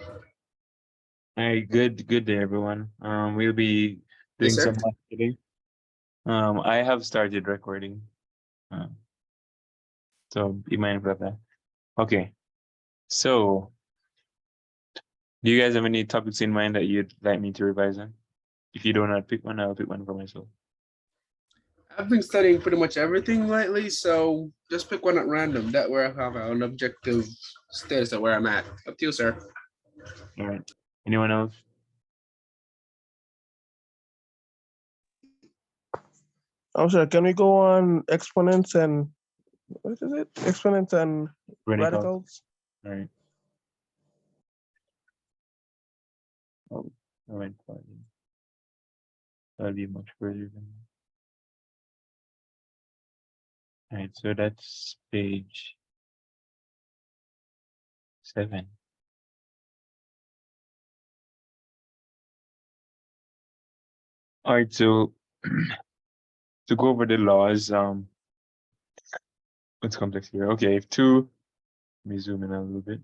All right, good day, everyone. We'll be Yes, doing sir. some math today. I have started recording, uh, so be mindful of that. Okay, so do you guys have any topics in mind that you'd like me to revise on? If you don't, I'll pick one. I'll pick one for myself. I've been studying pretty much everything lately, so just pick one at random. That way I have an objective status of where I'm at. Up to you, sir. All right. Anyone else? Oh, sure. Can we go on exponents and what is it? Exponents and Radicals. radicals? All right. Oh, I went farther. That'll be much further than. All right, so that's page 7. All right, so to go over the laws, it's complex here. Okay, if two, let me zoom in a little bit.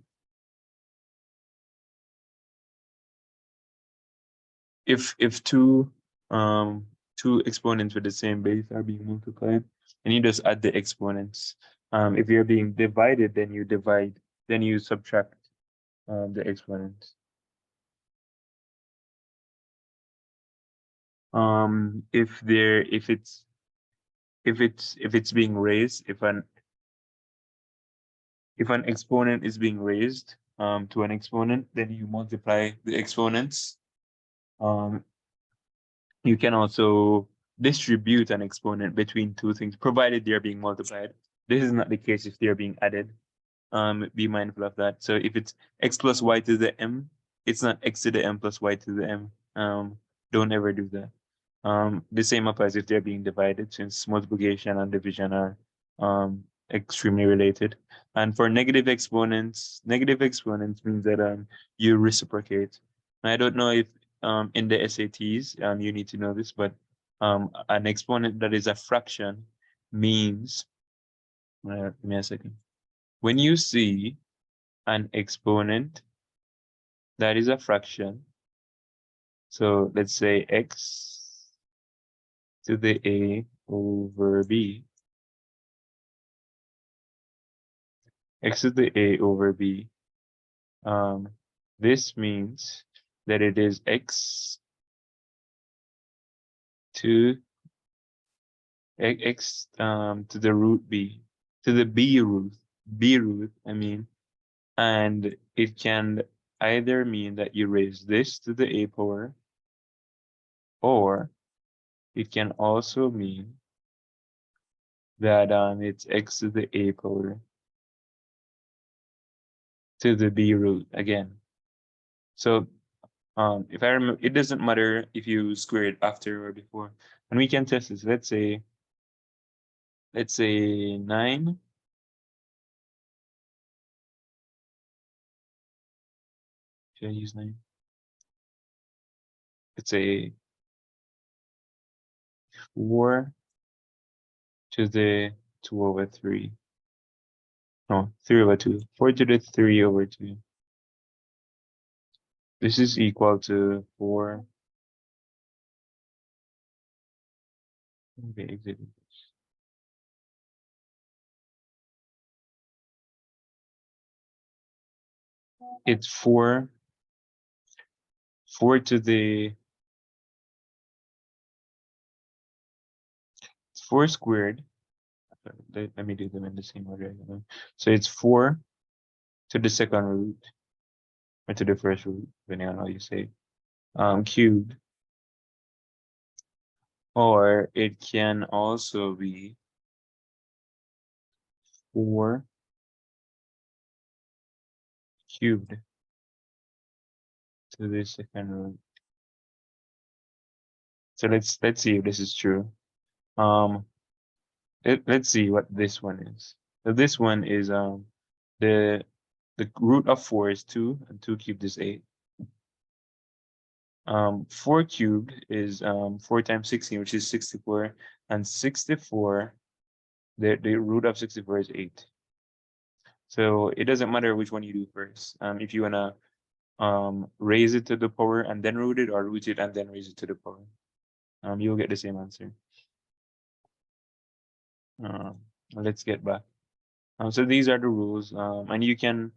If two exponents with the same base are being multiplied, and you just add the exponents. If you're being divided, then you divide, then you subtract the exponents. If it's being raised, if an exponent is being raised to an exponent, then you multiply the exponents. You can also distribute an exponent between two things, provided they're being multiplied. This is not the case if they're being added. Be mindful of that. So if it's x plus y to the m, it's not x to the m plus y to the m. Don't ever do that. The same applies if they're being divided, since multiplication and division are extremely related. And for negative exponents means that you reciprocate. I don't know if in the SATs you need to know this, but an exponent that is a fraction means, give me a second. When you see an exponent that is a fraction, so let's say x to the a over b, x to the a over b, this means that it is x to x to the root b, to the b root, I mean, and it can either mean that you raise this to the a power, or it can also mean that it's x to the a power to the b root again. So if I remember, it doesn't matter if you square it after or before, and we can test this. Let's say 9. Should I use 9? Let's say 4 to the 2 over 3. No, 3 over 2. 4 to the 3 over 2. This is equal to 4. Okay, exit. It's 4 to the 4 squared. Let me do them in the same order. So it's 4 to the second root, or to the first root, depending on how you say it, cubed. Or it can also be 4 cubed to the second root. So let's see if this is true. Let's see what this one is. So this one is the root of 4 is 2, and 2 cubed is 8. 4 cubed is 4 times 16, which is 64, and 64, the root of 64 is 8. So it doesn't matter which one you do first. If you wanna raise it to the power and then root it, or root it and then raise it to the power. You'll get the same answer. Let's get back. So these are the rules, and you can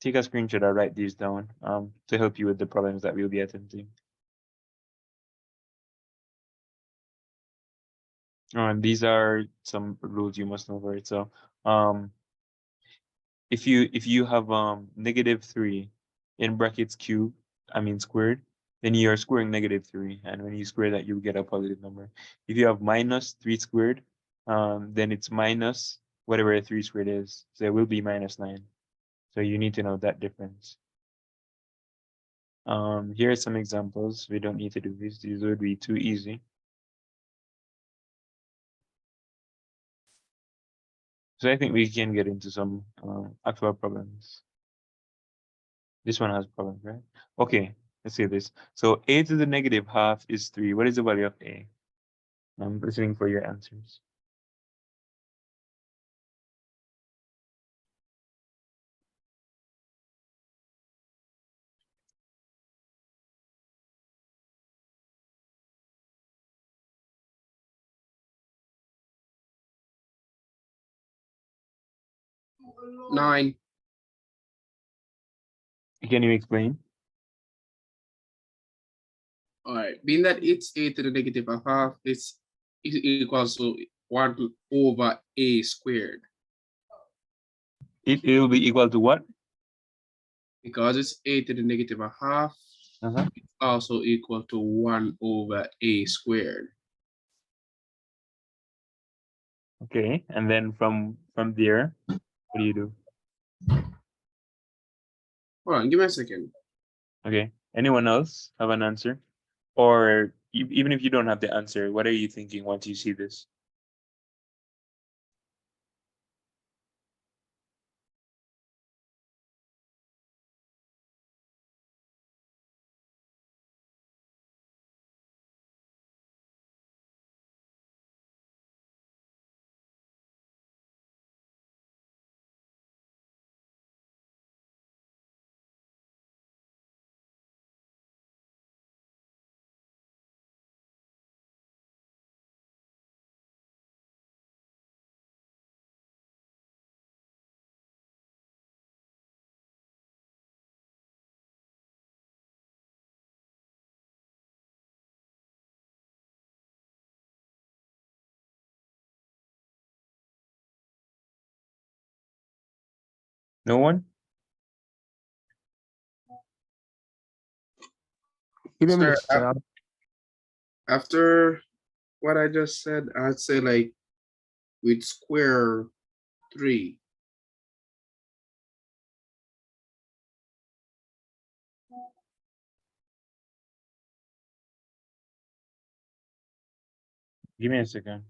take a screenshot or write these down to help you with the problems that we'll be attempting. These are some rules you must know for it. So if you have -3 in brackets cube, I mean squared, then you're squaring -3, and when you square that, you get a positive number. If you have -3 squared, then it's minus whatever 3 squared is, so it will be -9. So you need to know that difference. Here are some examples. We don't need to do these. These would be too easy. So I think we can get into some actual problems. This one has problems, right? Okay, let's see this. So a to the -12 is 3. What is the value of a? I'm listening for your answers. Nine. Can you explain? All right. Being that it's a to the -12, it's equals to 1/a². It will be equal to what? Because it's a to the -12, it's also equal to 1/a². Okay, and then from there, what do you do? Hold on, give me a second. Okay, anyone else have an answer? Or even if you don't have the answer, what are you thinking once you see this? No one? Give me a minute, Sir, sir. after what I just said, I'd say like with square 3. Give me a second.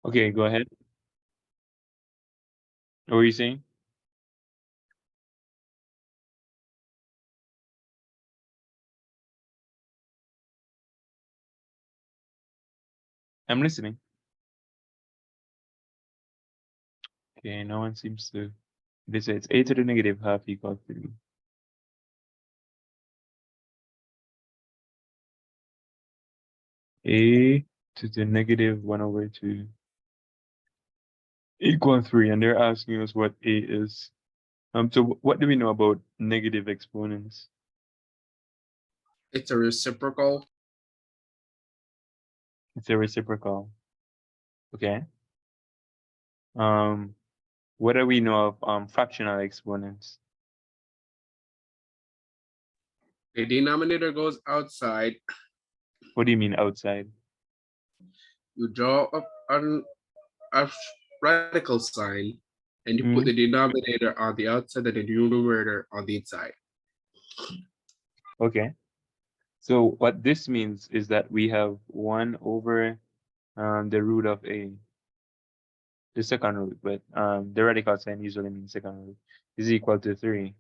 Okay, go ahead. What were you saying? I'm listening. Okay, no one seems to. They say it's a to the -12 equals 3. A to the -1/2 equal 3, and they're asking us what a is. So what do we know about negative exponents? It's a reciprocal. It's a reciprocal. Okay. What do we know of fractional exponents? The denominator goes outside. What do you mean outside? You draw a radical sign, And you put the denominator on the outside and the numerator on the inside. Okay. So what this means is that we have 1 over the root of a, the second root, but the radical sign usually means second root, is equal to 3.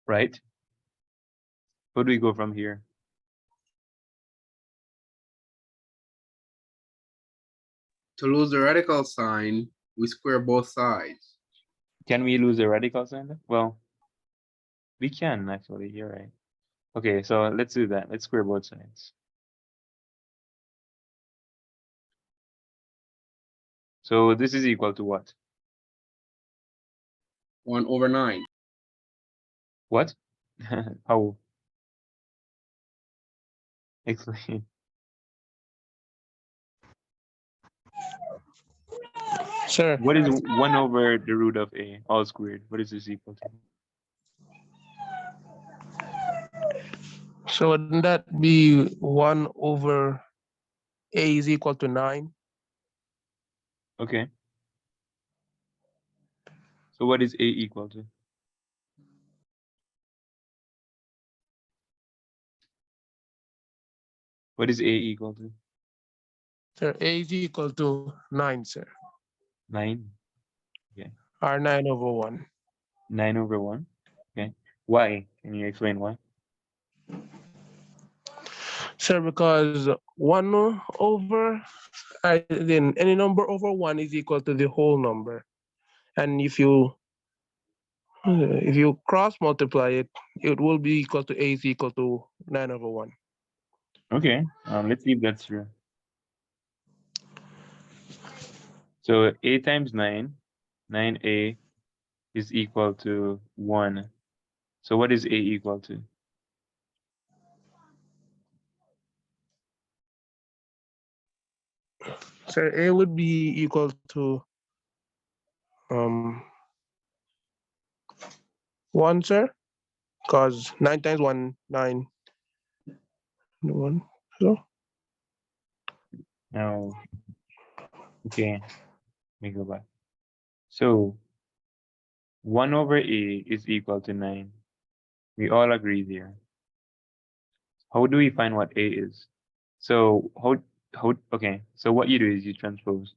Right? Where do we go from here? To lose the radical sign, we square both sides. Can we lose the radical sign then? Well, we can actually, you're right. Okay, so let's do that. Let's square both sides. So this is equal to what? 1 over 9. What? How? Explain. Sir, What is 1 over the root of a all squared? What is this equal to? so wouldn't that be 1 over a is equal to 9? Okay. So what is a equal to? What is a equal to? Sir, a is equal to 9, sir. 9. Or 9 over 1. 9 over 1. Okay. Why? Can you explain why? Sir, because 1 over, then any number over 1 is equal to the whole number. And if you cross multiply it, it will be equal to a is equal to 9 over 1. Okay. Let's see if that's true. So a times 9, 9a is equal to 1. So what is a equal to? So a would be equal to 1, sir, because 9 times 1, 9. 1. So Now, okay, let me go back. So 1 over a is equal to 9. We all agree there. How do we find what a is? So okay, so what you do is you transpose,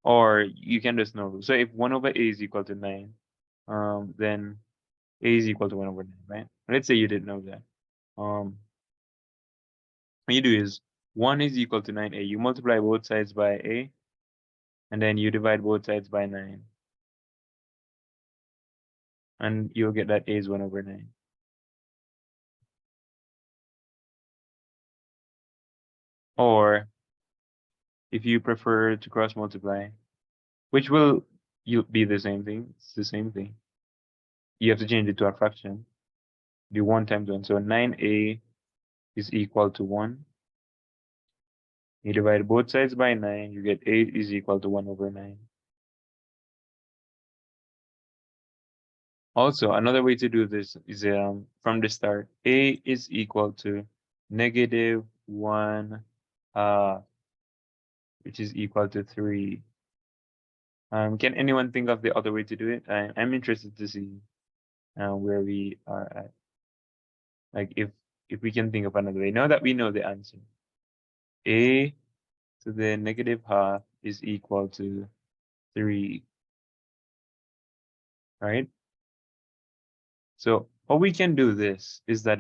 or you can just know. So if 1 over a is equal to 9, then a is equal to 1 over 9, right? Let's say you didn't know that. What you do is 1 is equal to 9a. You multiply both sides by a, and then you divide both sides by 9. And you'll get that a is 1 over 9. Or if you prefer to cross multiply, which will be the same thing. It's the same thing. You have to change it to a fraction. Do 1 times 1. So 9a is equal to 1. You divide both sides by 9, you get a is equal to 1 over 9. Also, another way to do this is from the start, a is equal to negative 1, which is equal to 3. Can anyone think of the other way to do it? I'm interested to see where we are at. Like if we can think of another way. Now that we know the answer, a to the negative half is equal to 3. Right? So how we can do this is that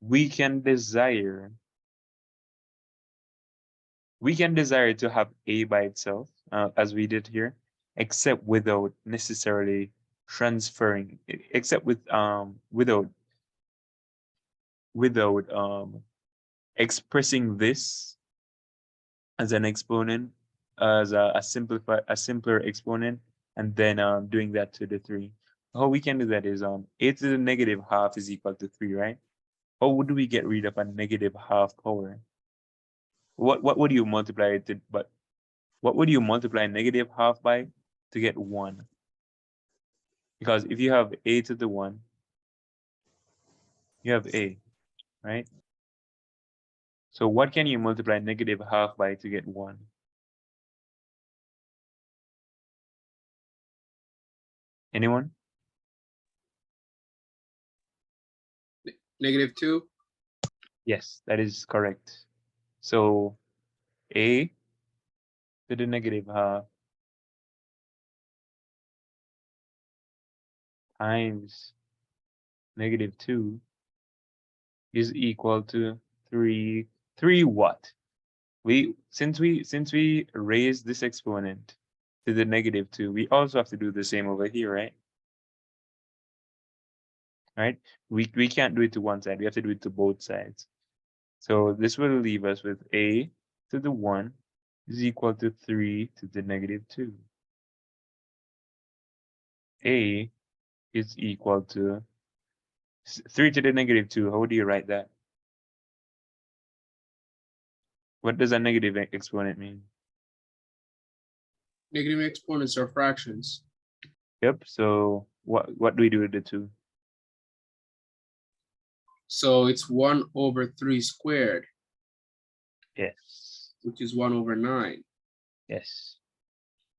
we can desire to have a by itself, as we did here, except without necessarily transferring, except without expressing this as an exponent, as a simpler exponent, and then doing that to the 3. How we can do that is a to the negative half is equal to 3, right? How would we get rid of a negative half power? What would you multiply it to? But what would you multiply negative half by to get 1? Because if you have a to the 1, you have a, right? So what can you multiply negative half by to get 1? Anyone? -2. Yes, that is correct. So a to the negative half times -2 is equal to 3. 3 what? Since we raise this exponent to the -2, we also have to do the same over here, right? Right? We can't do it to one side. We have to do it to both sides. So this will leave us with a to the 1 is equal to 3 to the -2. A is equal to 3 to the -2. How do you write that? What does a negative exponent mean? Negative exponents are fractions. Yep. So what do we do with the 2? So it's 1/3 squared, Yes. which is 1/9. Yes.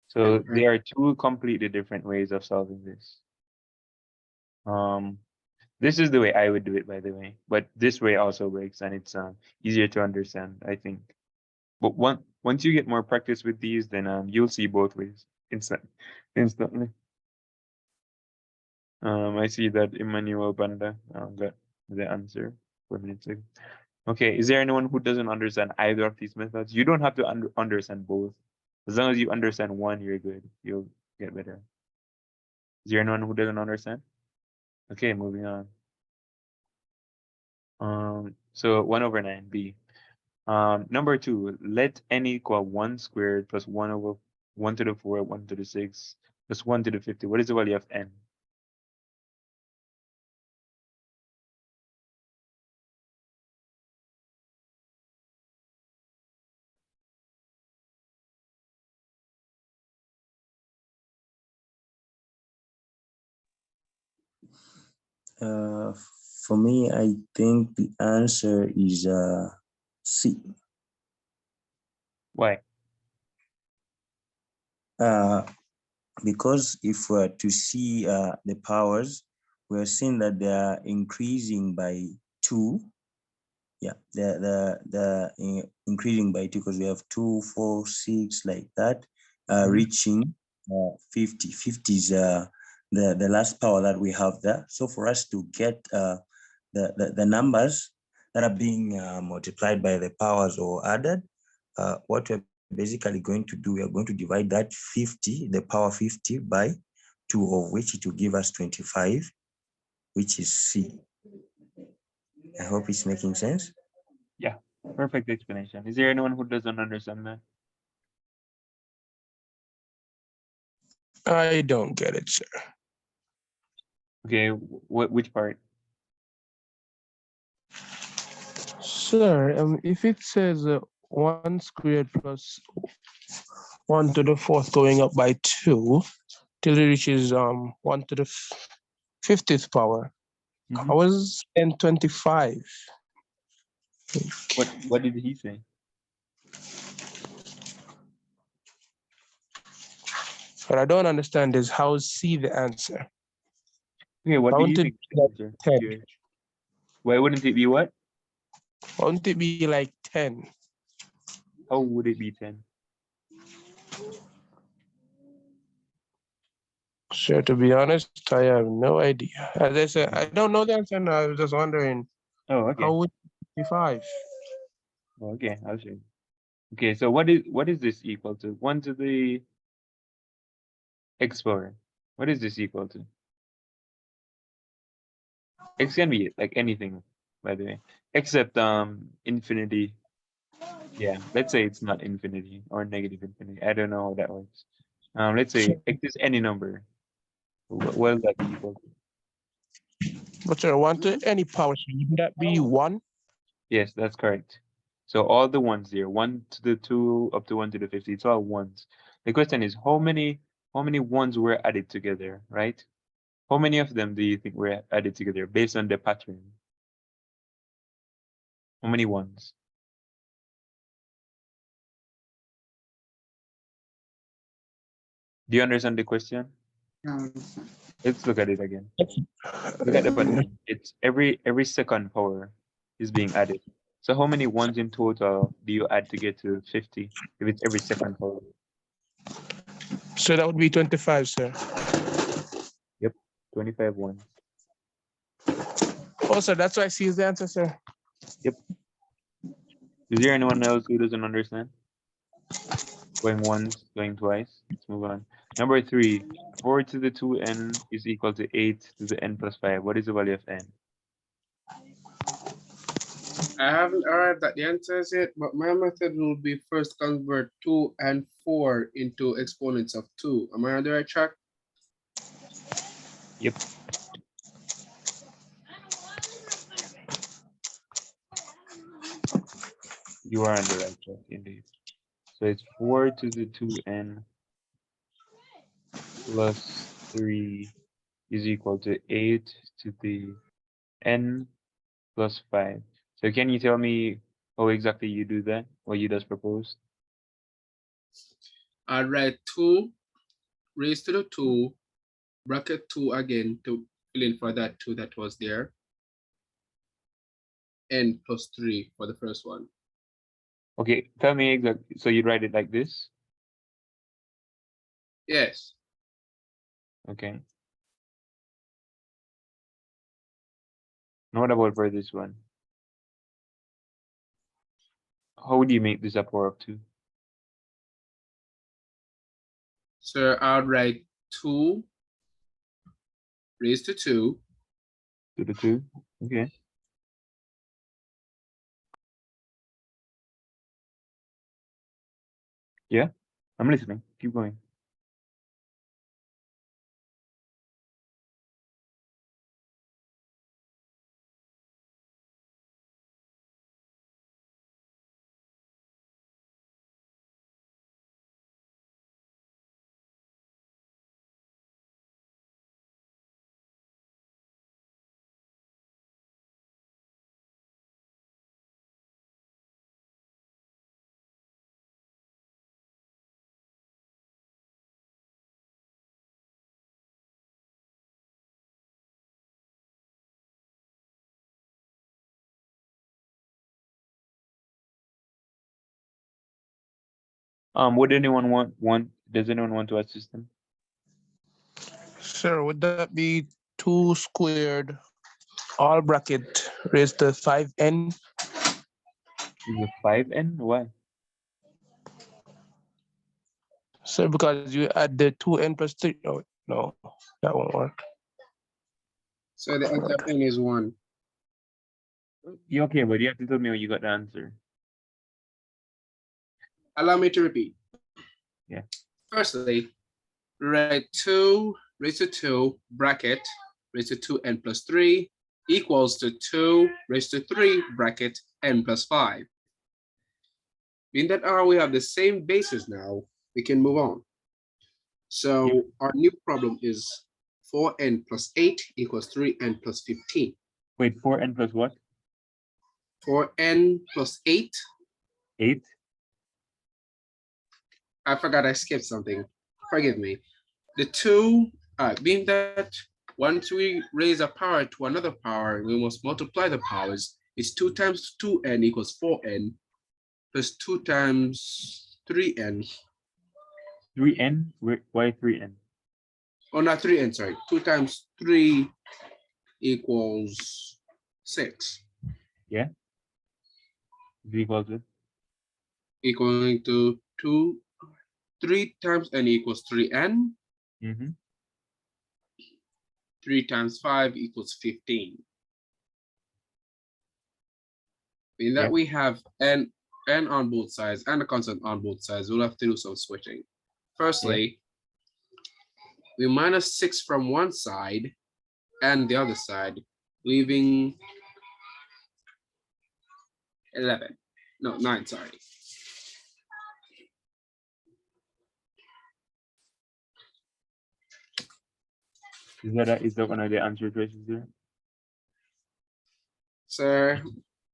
So And there are 2 completely different ways of solving this. This is the way I would do it, by the way. But this way also works, and it's easier to understand, I think. But once you get more practice with these, then you'll see both ways instantly. I see that Emmanuel Banda got the answer 4 minutes ago. Okay, is there anyone who doesn't understand either of these methods? You don't have to understand both. As long as you understand one, you're good. You'll get better. Is there anyone who doesn't understand? Okay, moving on. So 1/9 B. Number 2, let n equal 1 squared plus 1 to the 4, 1 to the 6, plus 1 to the 50. What is the value of n? Uh, for me, I think the answer is C. Why? Because if we're to see the powers, we're seeing that they are increasing by 2. Yeah, they're increasing by 2 because we have 2, 4, 6 like that, reaching 50. 50 is the last power that we have there. So for us to get the numbers that are being multiplied by the powers or added, what we're basically going to do, we are going to divide that 50, the power 50 by 2, of which it will give us 25, which is C. I hope it's making sense. Yeah, perfect explanation. Is there anyone who doesn't understand that? I don't get it, sir. Okay, which part? Sir, if it says 1 squared plus 1 to the 4th going up by 2 till it reaches 1 to the 50th power, I was in 25. What did he say? What I don't understand is how is C the answer? Okay, what Why do you wouldn't it think be the like answer? 10? Yeah. Why wouldn't it be what? Why wouldn't it be like 10? How would it be 10? Sure, to be honest, I have no idea. As I said, I don't know the answer, and I was just wondering Oh, okay. how would 55? Okay, I'll show you. Okay, so what is this equal to? 1 to the x power. What is this equal to? X can be like anything, by the way, except infinity. Yeah, let's say it's not infinity or negative infinity. I don't know how that works. Let's say x is any number. What will that be equal to? But sir, 1 to any power, so wouldn't that be 1? Yes, that's correct. So all the ones there, 1 to the 2 up to 1 to the 50, it's all ones. The question is how many ones were added together, right? How many of them do you think were added together based on the pattern? How many ones? Do you understand the question? Let's look at it again. Look at the pattern. It's every second power is being added. So how many ones in total do you add to get to 50 if it's every second power? So that would be 25, sir. Yep, 25 ones. Oh, sir, that's why I see is the answer, sir. Yep. Is there anyone else who doesn't understand? Going once, going twice. Let's move on. Number 3, 4 to the 2n is equal to 8 to the n plus 5. What is the value of n? I haven't arrived at the answers yet, but my method will be first convert 2 and 4 into exponents of 2. Am I on the right track? Yep. You are on the right track, indeed. So it's 4 to the 2n plus 3 is equal to 8 to the n plus 5. So can you tell me how exactly you do that? What you just proposed? I write 2 raised to the 2, bracket 2 again to fill in for that 2 that was there, n plus 3 for the first one. Okay, tell me exactly. So you write it like this? Yes. Okay. Now what about for this one? How would you make this a power of 2? So I'll write 2 raised to 2, To the 2? Okay. Yeah, I'm listening. Keep going. Would anyone does anyone want to assist them? Sir, would that be 2 squared, all bracket, raised to 5n? Is it 5n? Why? Sir, because you add the 2n plus 3. Oh, no, that won't work. so the answer of n is 1. Yeah, okay, but you have to tell me how you got the answer. Allow me to repeat. Yeah. Firstly, write 2 raised to 2, bracket, raised to 2n plus 3 equals to 2 raised to 3, bracket, n plus 5. Being that we have the same basis now, we can move on. So Yeah. our new problem is 4n plus 8 equals 3n plus 15. Wait, 4n plus what? 4n plus 8. 8? I forgot I skipped something. Forgive me. The 2, being that once we raise a power to another power, we must multiply the powers. It's 2 times 2n equals 4n plus 2 times 3n. 3n? Why 3n? Oh, not 3n, sorry. 2 times 3 equals 6. Yeah? Is it equal to? Equaling to 3 times n equals 3n. Mm-hmm. 3 times 5 equals 15. In that Yeah. we have n on both sides and a constant on both sides, we'll have to do some switching. Firstly, we minus 6 from one side and the other side, leaving 11. No, 9, sorry. Is that one of the answer choices there? Sir,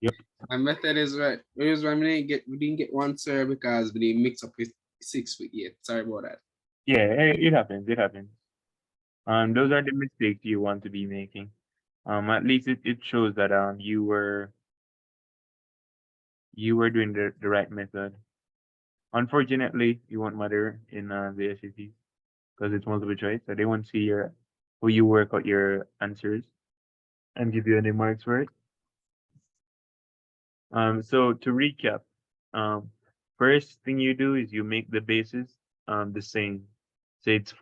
Yep. my method is right. The reason why we didn't get one, sir, because we didn't mix up with 6 with 8. Sorry about that. Yeah, it happens. It happens. Those are the mistakes you want to be making. At least it shows that you were doing the right method. Unfortunately, it won't matter in the SAT because it's multiple choice, so they won't see your how you work out your answers and give you any marks for it. So to recap, um, first thing you do is you make the bases the same. So it's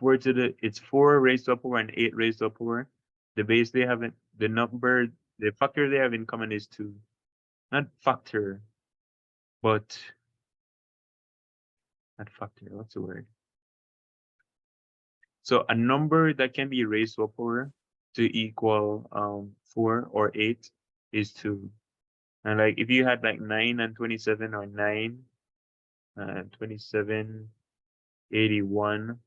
4 raised to a power and 8 raised to a power. The base they have the factor they have in common is 2. Not factor, but not factor, what's the word? So a number that can be raised to a power to equal 4 or 8 is 2. And like if you had like 9 and 27 or 9 and 27, 81,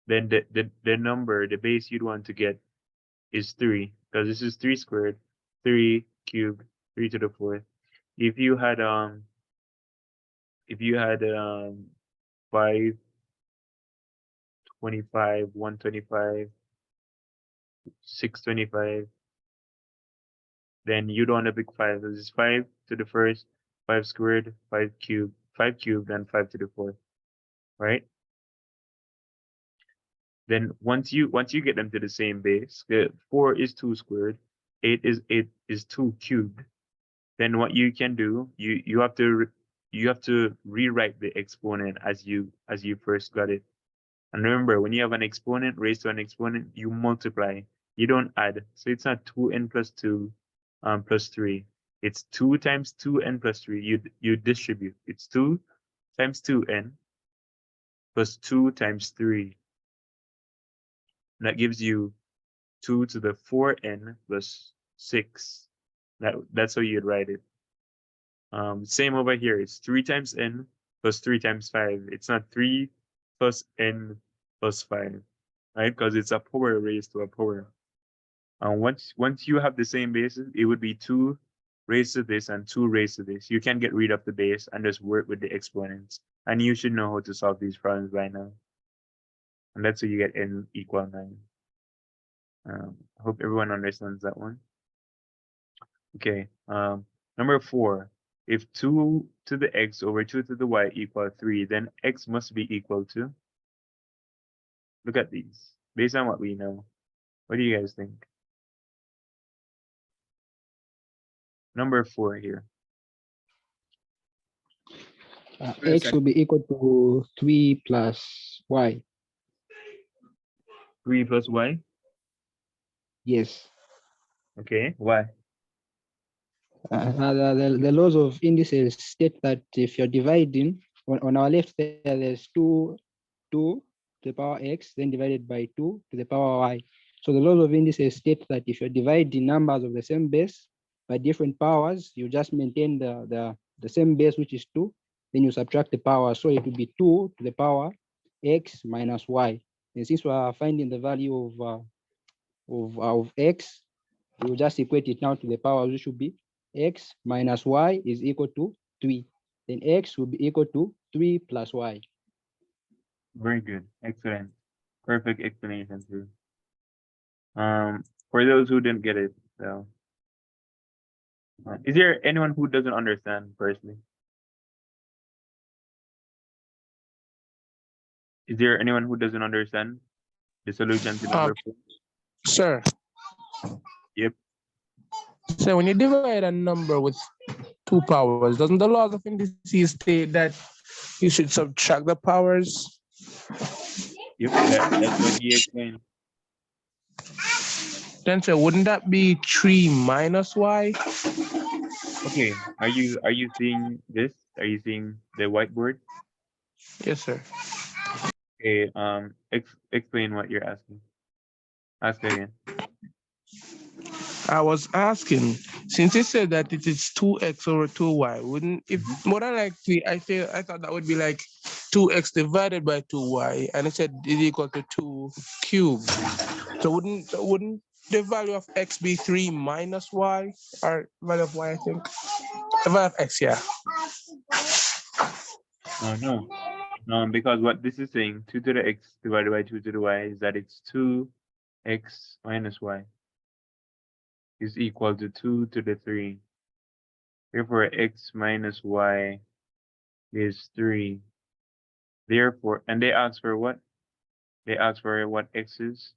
then the number, the base you'd want to get is 3, because this is 3 squared, 3 cubed, 3 to the 4th. If you had 5, 25, 125, 625, then you don't want to pick 5. This is 5 to the 1st, 5 squared, 5 cubed, and 5 to the 4th, right? Then once you get them to the same base, 4 is 2 squared, 8 is 2 cubed. Then what you can do, you have to rewrite the exponent as you first got it. And remember, when you have an exponent raised to an exponent, you multiply. You don't add. So it's not 2n plus 2 plus 3. It's 2 times 2n plus 3. You distribute. It's 2 times 2n plus 2 times 3. And that gives you 2 to the 4n plus 6. That's how you'd write it. Same over here. It's 3 times n plus 3 times 5. It's not 3 plus n plus 5, right? Because it's a power raised to a power. Once you have the same bases, it would be 2 raised to this and 2 raised to this. You can get rid of the base and just work with the exponents. And you should know how to solve these problems by now. And that's how you get n equal 9. I hope everyone understands that one. Okay. Number 4. If 2 to the x over 2 to the y equal 3, then x must be equal to. Look at these. Based on what we know, what do you guys think? Number 4 here. X will be equal to 3 plus y. 3 plus y. Yes. Okay. Why? The laws of indices state that if you're dividing, on our left there, there's 2 to the power x, then divided by 2 to the power y. So the laws of indices state that if you're dividing numbers of the same base by different powers, you just maintain the same base, which is 2, then you subtract the power. So it will be 2 to the power x minus y. And since we are finding the value of x, we will just equate it now to the power, which should be x minus y is equal to 3. Then x will be equal to 3 plus y. Very good. Excellent. Perfect explanation too. For those who didn't get it, so is there anyone who doesn't understand personally? Is there anyone who doesn't understand the solution to number 4? Sir. Yep. So when you divide a number with 2 powers, doesn't the laws of indices state that you should subtract the powers? Yep. That's what he explained. Then sir, wouldn't that be 3 minus y? Okay. Are you seeing this? Are you seeing the whiteboard? Yes, sir. Okay. Explain what you're asking. Ask again. I was asking, since it said that it is 2x over 2y, wouldn't if more than likely I thought that would be like 2x divided by 2y, and it said it equal to 2 cubed. So wouldn't the value of x be 3 minus y, or value of y, I think? The value of x, yeah. No. Because what this is saying, 2 to the x divided by 2 to the y, is that it's 2 x minus y is equal to 2 to the 3. Therefore, x minus y is 3. Therefore, and they ask for what? They ask for what x is.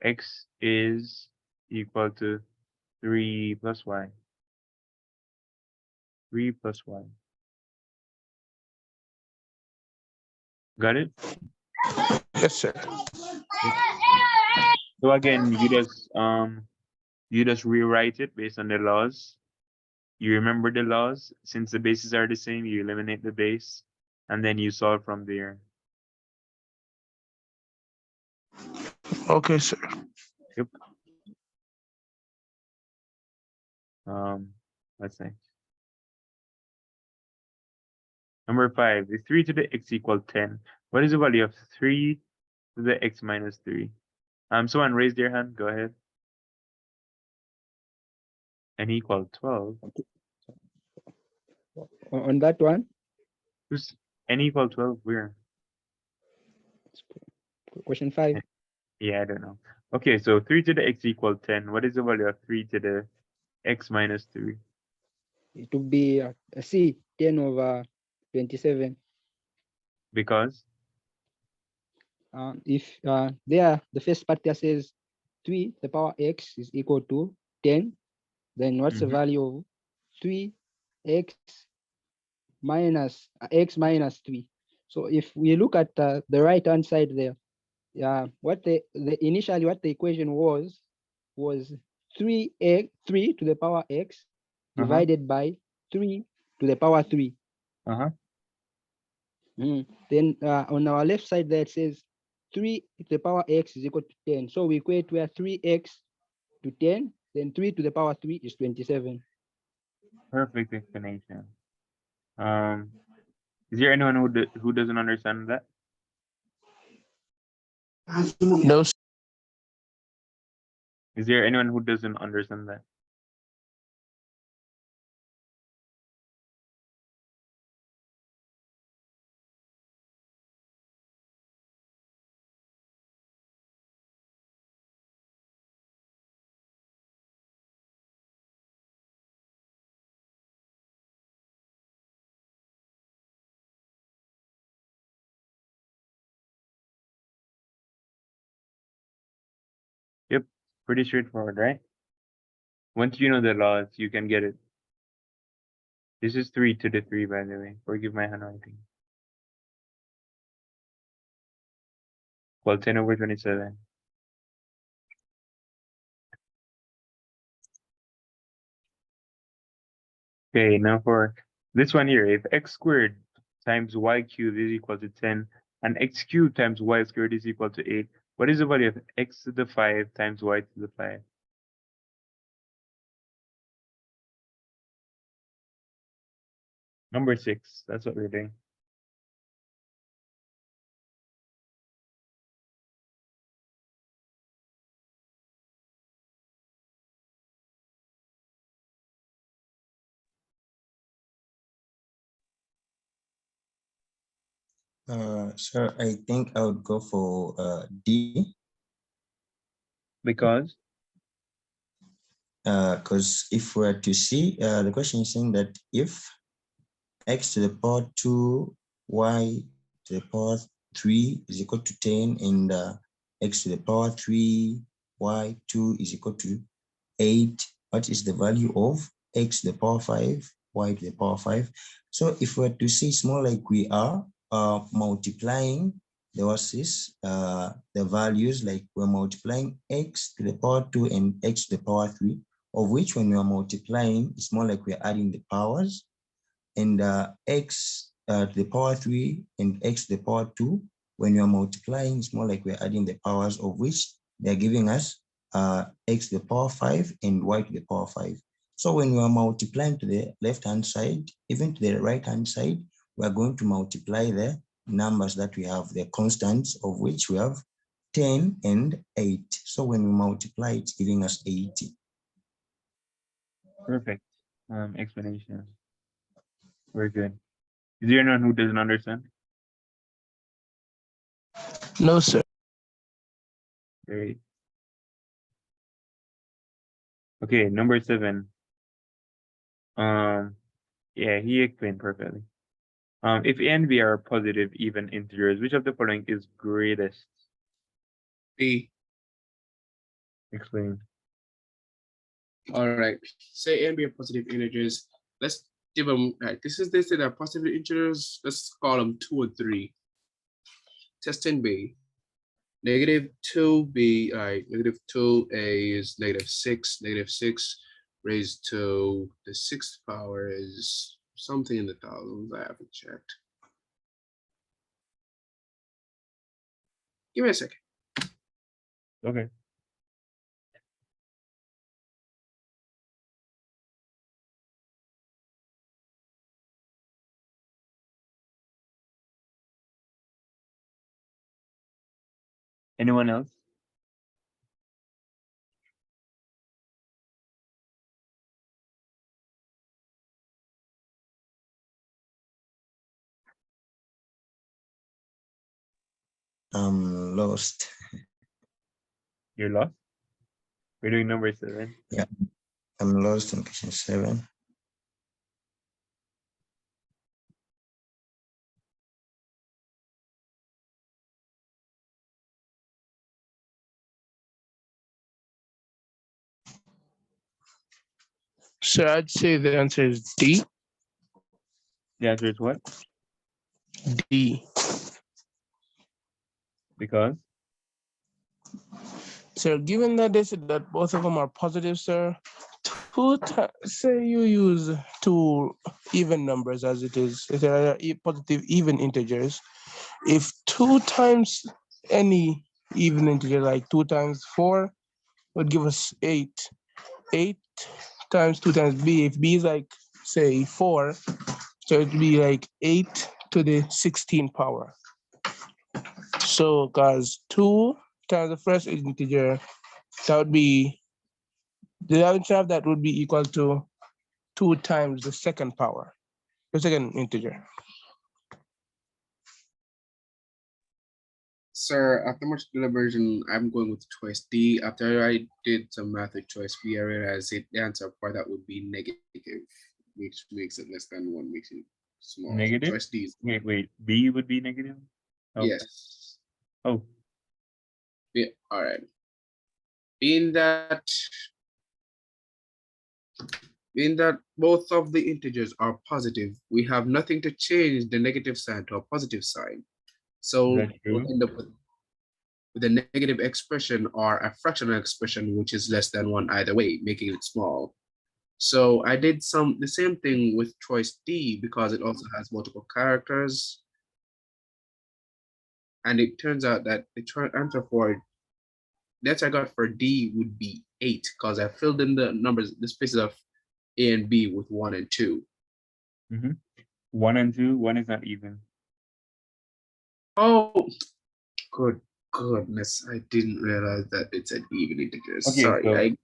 X is equal to 3 plus y. 3 plus y. Got it? Yes, sir. So again, you just rewrite it based on the laws. You remember the laws. Since the bases are the same, you eliminate the base, and then you solve from there. Okay, sir. Yep. What's next? Number 5 is 3 to the x equal 10. What is the value of 3 to the x minus 3? Someone raise their hand. Go ahead. N equal 12. On that one, Who's N equal 12? Where? question 5. Yeah, I don't know. Okay, so 3 to the x equal 10. What is the value of 3 to the x minus 3? It would be a C, 10 over 27. Because? If there, the first part there says 3 to the power x is equal to 10, then what's the Mhm. value of 3x minus x minus 3? So if we look at the right hand side there, what the initially what the equation was 3 to the power x divided by 3 to the power 3. Uh-huh. Then on our left side there it says 3 to the power x is equal to 10. So we equate where 3x to 10, then 3 to the power 3 is 27. Perfect explanation. Is there anyone who doesn't understand that? No, sir. Is there anyone who doesn't understand that? Yep, pretty straightforward, right? Once you know the laws, you can get it. This is 3 to the 3, by the way. Forgive my handwriting. Well, 10 over 27. Okay, now for this one here, if x squared times y cubed is equal to 10, and x cubed times y squared is equal to 8, what is the value of x to the 5 times y to the 5? Number 6, that's what we're doing. Sir, I think I would go for D, Because? because if we're to see, the question is saying that if x to the power 2, y to the power 3 is equal to 10, and x to the power 3, y 2 is equal to 8, what is the value of x to the power 5, y to the power 5? So if we're to see, it's more like we are multiplying the values, like we're multiplying x to the power 2 and x to the power 3, of which when we are multiplying, it's more like we're adding the powers, and x to the power 3 and x to the power 2, when you're multiplying, it's more like we're adding the powers, of which they're giving us x to the power 5 and y to the power 5. So when we are multiplying to the left-hand side, even to the right-hand side, we're going to multiply the numbers that we have, the constants, of which we have 10 and 8. So when we multiply, it's giving us 80. Perfect explanation. Very good. Is there anyone who doesn't understand? No, sir. Great. Okay, number 7. Yeah, he explained perfectly. If A and B are positive even integers, which of the following is greatest? B. Explain. All right. Say A and B are positive integers. Let's give them, right, they say they're positive integers. Let's call them 2 and 3. Testing B. -2b, all right, -2a is -6, -6 raised to the 6th power is something in the thousands. I haven't checked. Give me a second. Okay. Anyone else? I'm lost. You're lost? We're doing number 7. Yeah, I'm lost in question 7. So I'd say the answer is D. The answer is what? D. Because? So given that they said that both of them are positive, sir, say you use 2 even numbers as it is, if they are positive even integers. If 2 times any even integer, like 2 times 4, would give us 8. 8 times 2 times b. If b is like, say, 4, so it'd be like 8 to the 16 power. So, guys, 2 times the first integer, that would be, the answer of that would be equal to 2 times the second power, the second integer. Sir, after much deliberation, I'm going with choice D. After I did some math with choice B, I realized the answer for that would be negative, which makes it less than 1, makes it small. Negative? Choice D is Wait. B would be negative? Oh. yes. Oh. Yeah, all right. Being that both of the integers are positive, we have nothing to change the negative sign to a positive sign. So That's we'll true. end up with a negative expression or a fractional expression, which is less than 1 either way, making it small. So I did the same thing with choice D because it also has multiple characters. And it turns out that the answer for that I got for D would be 8 because I filled in the numbers, the spaces of A and B with 1 and 2. 1 and 2, 1 is not even. Oh, good goodness. I didn't realize that it's an even integers. Okay, Sorry. so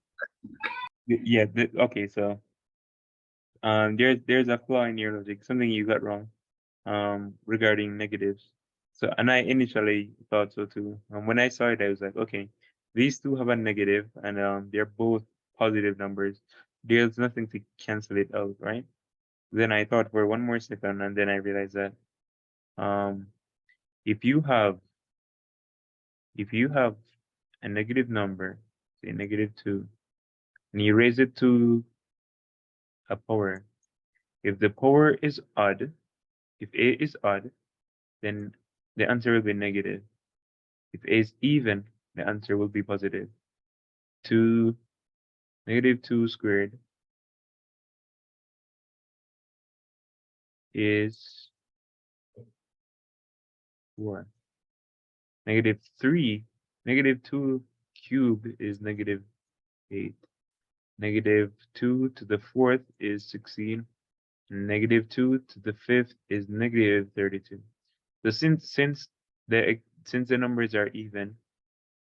yeah, okay, so there's a flaw in your logic, something you got wrong regarding negatives. So, and I initially thought so too. When I saw it, I was like, okay, these two have a negative and they're both positive numbers. There's nothing to cancel it out, right? Then I thought for one more second, and then I realized that if you have a negative number, say -2, and you raise it to a power, if the power is odd, if A is odd, then the answer will be negative. If A is even, the answer will be positive. 2 -2 squared is 4. -3, -2 cubed is -8. -2 to the 4th is 16. -2 to the 5th is -32. So since the numbers are even,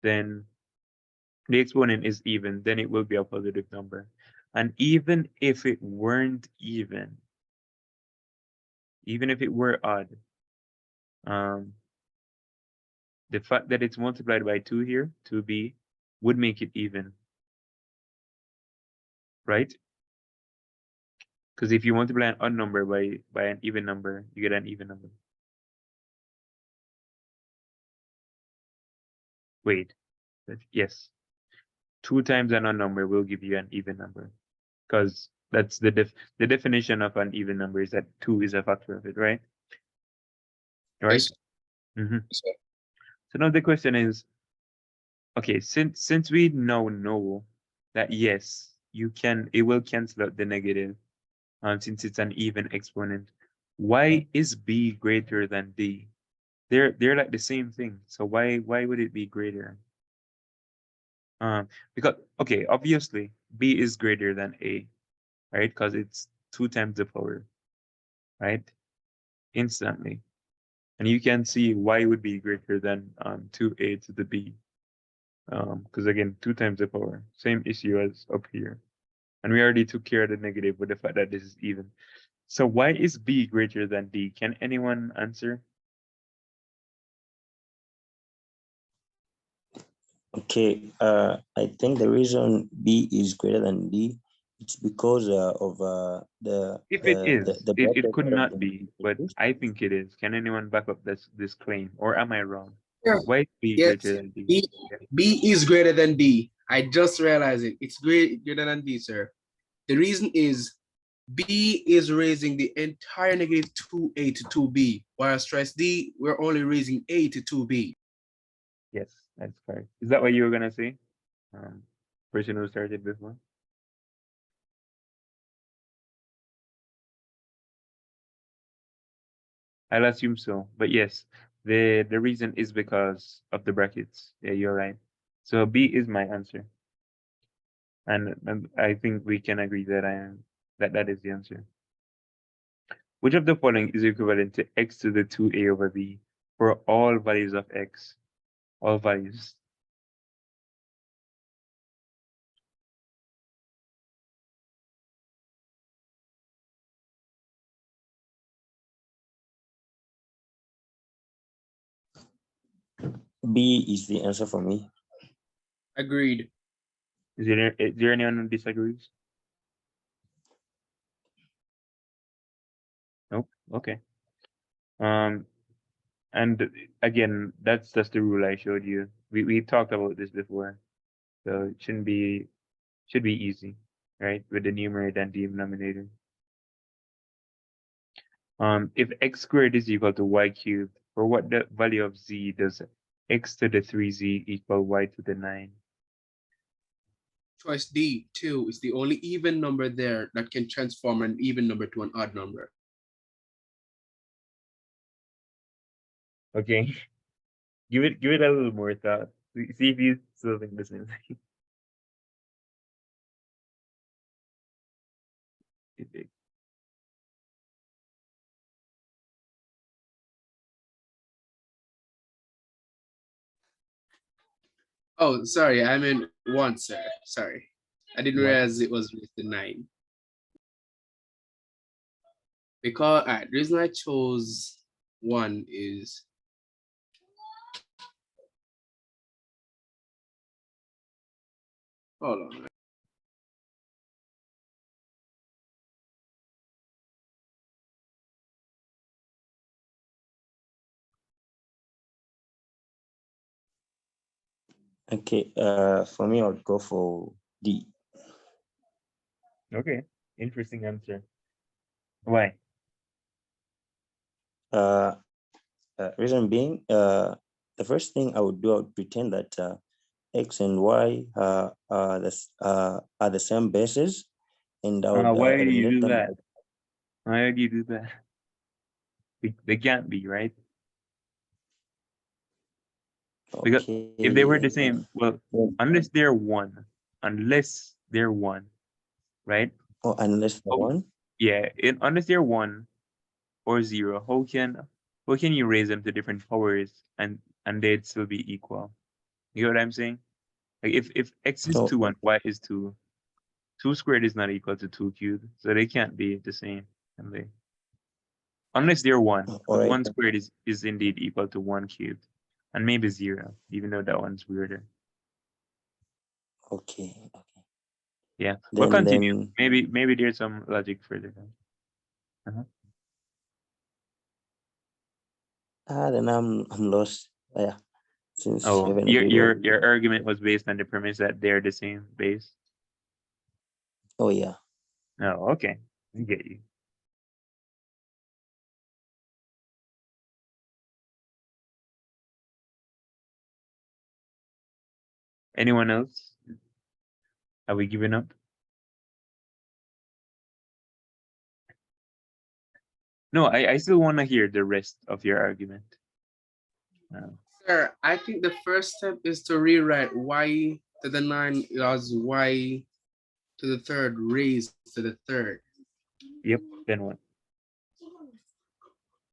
then the exponent is even, then it will be a positive number. And even if it weren't even if it were odd, the fact that it's multiplied by 2 here, 2b, would make it even, right? Because if you multiply an odd number by an even number, you get an even number. Wait, yes. 2 times an odd number will give you an even number. Because that's the definition of an even number is that 2 is a factor of it, right? Right? Yes. Mhm. Yes, sir. So now the question is, okay, since we now know that yes, it will cancel out the negative, since it's an even exponent, why is b greater than d? They're like the same thing. So why would it be greater? Because okay, obviously b is greater than a, right? Because it's 2 times the power, right? Instantly. And you can see y would be greater than 2a to the b. Because again, 2 times the power. Same issue as up here. And we already took care of the negative with the fact that this is even. So why is b greater than d? Can anyone answer? Okay, I think the reason B is greater than D, it's because of If it is, the it bracket could of not the be, but multiplication. I think it is. Can anyone back up this claim, or am I wrong? Yeah. Why is b Yes. greater than d? B, Yeah. B is greater than D. I just realized it. It's greater than D, sir. The reason is B is raising the entire negative 2a to 2b, while stress D, we're only raising a to 2b. Yes, that's correct. Is that what you were gonna say? Person who started before. I'll assume so, but yes, the reason is because of the brackets. Yeah, you're right. So B is my answer, and I think we can agree that that is the answer. Which of the following is equivalent to x to the 2a over b for all values of x? All values. B is the answer for me. Agreed. Is there anyone who disagrees? Nope. Okay. And again, that's just the rule I showed you. We talked about this before, so it should be easy, right? With the numerator and denominator. If x squared is equal to y cubed, for what the value of z does x to the 3z equal y to the 9? Choice D, 2 is the only even number there that can transform an even number to an odd number. Okay, give it a little more thought. See if you still think the same thing. Oh, sorry, I meant 1, sir. Sorry. I didn't What? realize it was with the 9. Because the reason I chose 1 is hold on. Okay, for me, I would go for D. Okay, interesting answer. Why? Reason being, the first thing I would do, I would pretend that X and Y are the same bases, and I would Why do you eliminate do them. that? Why do you do that? They can't be, right? Because if they were the Okay. same, well, Then- unless they're one, right? Oh, unless the Oh, one. yeah, unless they're 1 or 0, how can you raise them to different powers and they'd still be equal? You know what I'm saying? Like if x is 2 Oh, and y is 2, 2 squared is not equal to 2 cubed, so they can't be the same, can they? Unless they're 1, all because right. 1 squared is indeed equal to 1 cubed. and maybe 0, even though that one's weirder. Okay. Yeah, we'll continue. Then Maybe there's some logic further down. then I'm lost. Yeah. Since you Oh, haven't your agreed your on. your argument was based on the premise that they're the same base. Oh yeah. Oh, okay, I get you. Anyone else? Are we giving up? No, I still want to hear the rest of your argument. Sir, I think the first step is to rewrite y to the 9 as y to the third raised to the third. Yep. Then what?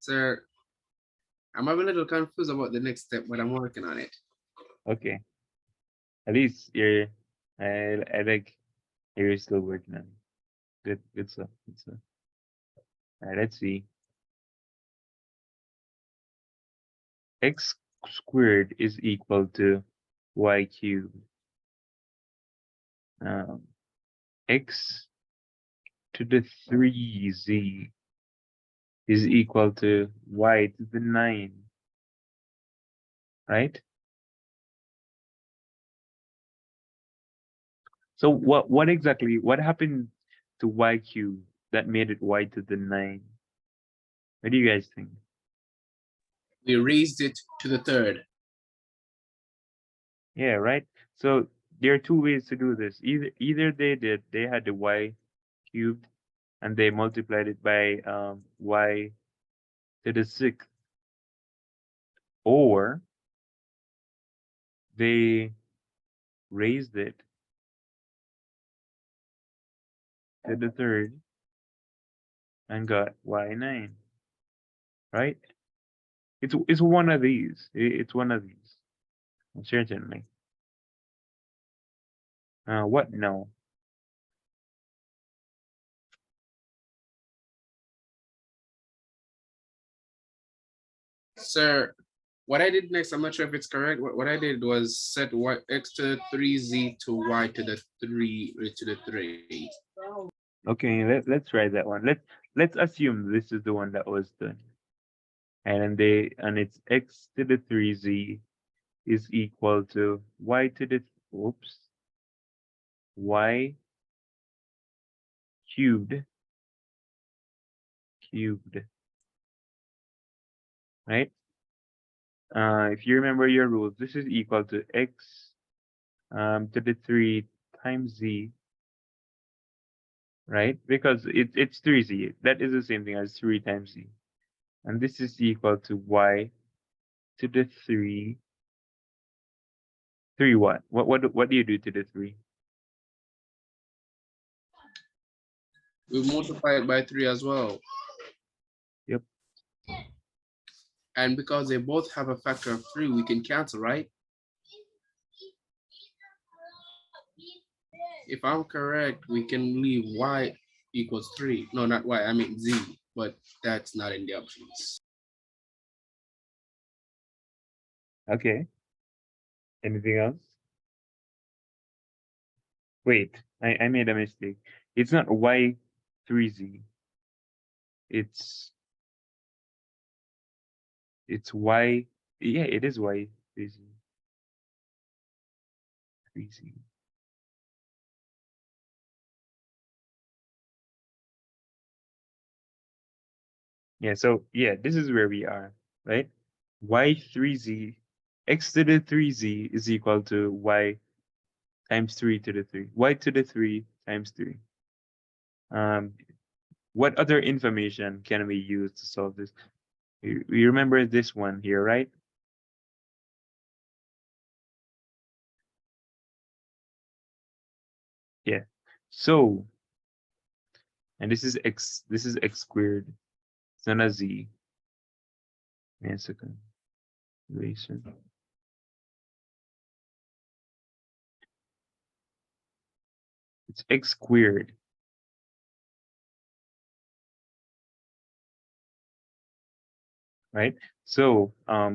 Sir, I'm a little confused about the next step, but I'm working on it. Okay. At least you're. I like you're still working on it. Good stuff. Good stuff. All right. Let's see. X squared is equal to y cubed. X to the 3z is equal to y to the 9, right? So what exactly, what happened to y cubed that made it y to the 9? What do you guys think? We raised it to the third. Yeah, right? So there are two ways to do this. Either they had the y cubed and they multiplied it by y to the 6th, or they raised it to the third and got y9, right? It's one of these. It's one of these, certainly. What? No. Sir, what I did next, I'm not sure if it's correct. What I did was set y x to the 3z to y to the 3 raised to the 3. Okay, let's try that one. Let's assume this is the one that was done, and it's x to the 3z is equal to y to the y cubed, right? If you remember your rules, this is equal to x to the 3 times z, right? Because it's 3z. That is the same thing as 3 times z. And this is equal to y to the 3. 3 what? What do you do to the 3? We multiply it by 3 as well. Yep. And because they both have a factor of 3, we can cancel, right? If I'm correct, we can leave y equals 3. No, not y, I mean z, but that's not in the options. Okay. Anything else? Wait, I made a mistake. It's not y3z. It's y. Yeah, it is y3z. 3z. Yeah, so yeah, this is where we are, right? Y3z, x to the 3z is equal to y times 3 to the 3. Y to the 3 times 3. What other information can we use to solve this? We remember this one here, right? Yeah. So, and this is x squared. It's not a z. Wait a second. Eraser. It's x squared. Right? So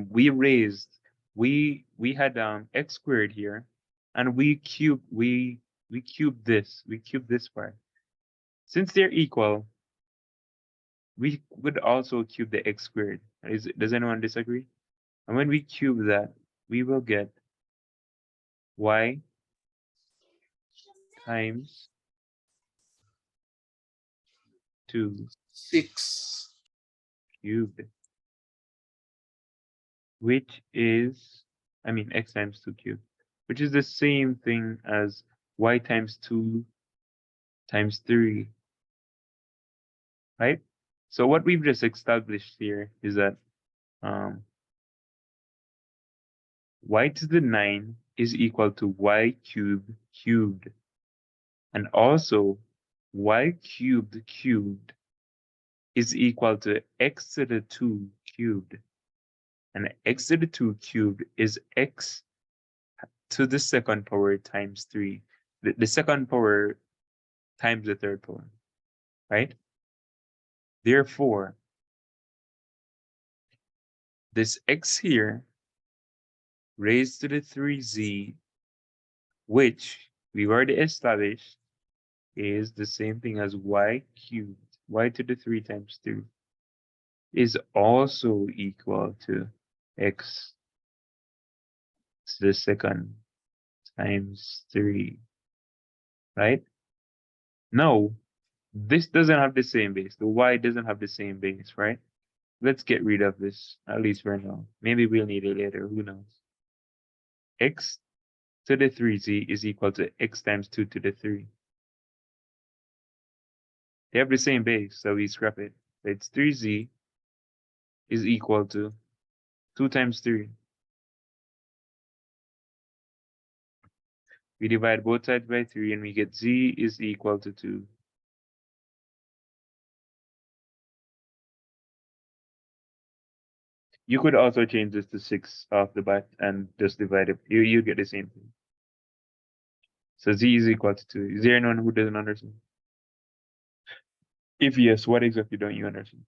we raised we had x squared here, and we cubed this part. Since they're equal, we would also cube the x squared. Does anyone disagree? And when we cube that, we will get y times 2 6. cubed, which is, I mean, x times 2 cubed, which is the same thing as y times 2 times 3, right? So what we've just established here is that y to the 9 is equal to y cubed, and also y cubed is equal to x to the 2 cubed, and x to the 2 cubed is x to the second power times 3. The second power times the third power, right? Therefore, this x here raised to the 3z, which we've already established is the same thing as y cubed, y to the 3 times 2, is also equal to x to the second times 3, right? No, this doesn't have the same base. The y doesn't have the same base, right? Let's get rid of this, at least for now. Maybe we'll need it later, who knows? X to the 3z is equal to x times 2 to the 3. They have the same base, so we scrap it. It's 3z is equal to 2 times 3. We divide both sides by 3 and we get z is equal to 2. You could also change this to 6 off the bat and just divide it. You get the same thing. So z is equal to 2. Is there anyone who doesn't understand? If yes, what exactly don't you understand?